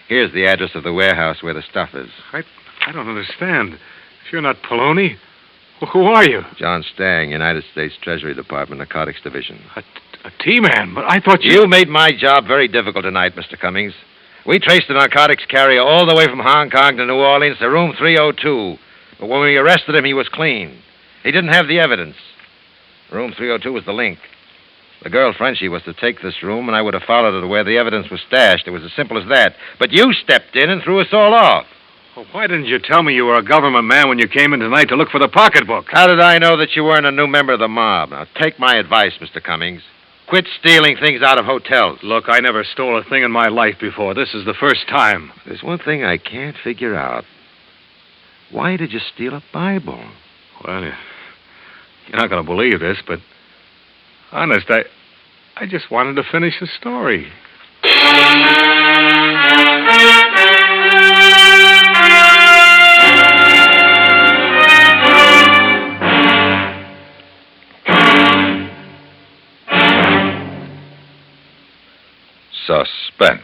Here's the address of the warehouse where the stuff is. I don't understand. If you're not Poloni, who are you? John Stang, United States Treasury Department, Narcotics Division. A T-man, but I thought You made my job very difficult tonight, Mr. Cummings. We traced the narcotics carrier all the way from Hong Kong to New Orleans to room 302. But when we arrested him, he was clean. He didn't have the evidence. Room 302 was the link. The girl Frenchie was to take this room, and I would have followed her to where the evidence was stashed. It was as simple as that. But you stepped in and threw us all off. Well, why didn't you tell me you were a government man when you came in tonight to look for the pocketbook? How did I know that you weren't a new member of the mob? Now, take my advice, Mr. Cummings. Quit stealing things out of hotels. Look, I never stole a thing in my life before. This is the first time. There's one thing I can't figure out. Why did you steal a Bible? Well, you're not going to believe this, but honest, I just wanted to finish the story. Suspense,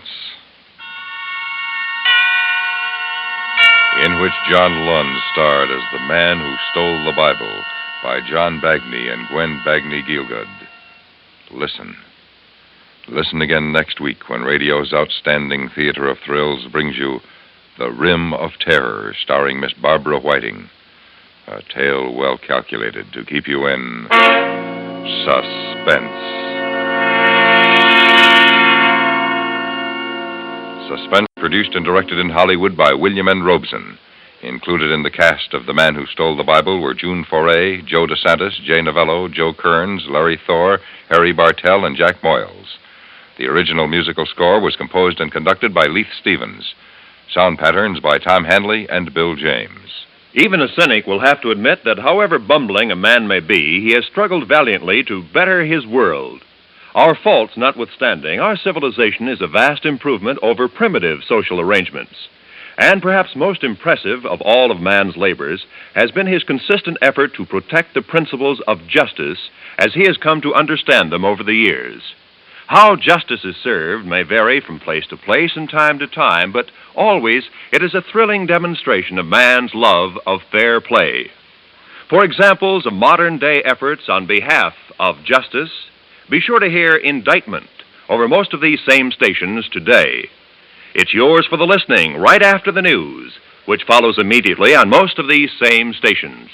in which John Lund starred as the man who stole the Bible, by John Bagney and Gwen Bagney Gielgud. Listen again next week when radio's outstanding theater of thrills brings you The Rim of Terror, starring Miss Barbara Whiting. A tale well calculated to keep you in suspense. Suspense, produced and directed in Hollywood by William N. Robeson. Included in the cast of The Man Who Stole the Bible were June Foray, Joe DeSantis, Jay Novello, Joe Kearns, Larry Thor, Harry Bartell, and Jack Moyles. The original musical score was composed and conducted by Leith Stevens. Sound patterns by Tom Hanley and Bill James. Even a cynic will have to admit that however bumbling a man may be, he has struggled valiantly to better his world. Our faults notwithstanding, our civilization is a vast improvement over primitive social arrangements. And perhaps most impressive of all of man's labors has been his consistent effort to protect the principles of justice as he has come to understand them over the years. How justice is served may vary from place to place and time to time, but always it is a thrilling demonstration of man's love of fair play. For examples of modern-day efforts on behalf of justice, be sure to hear Indictment over most of these same stations today. It's yours for the listening right after the news, which follows immediately on most of these same stations.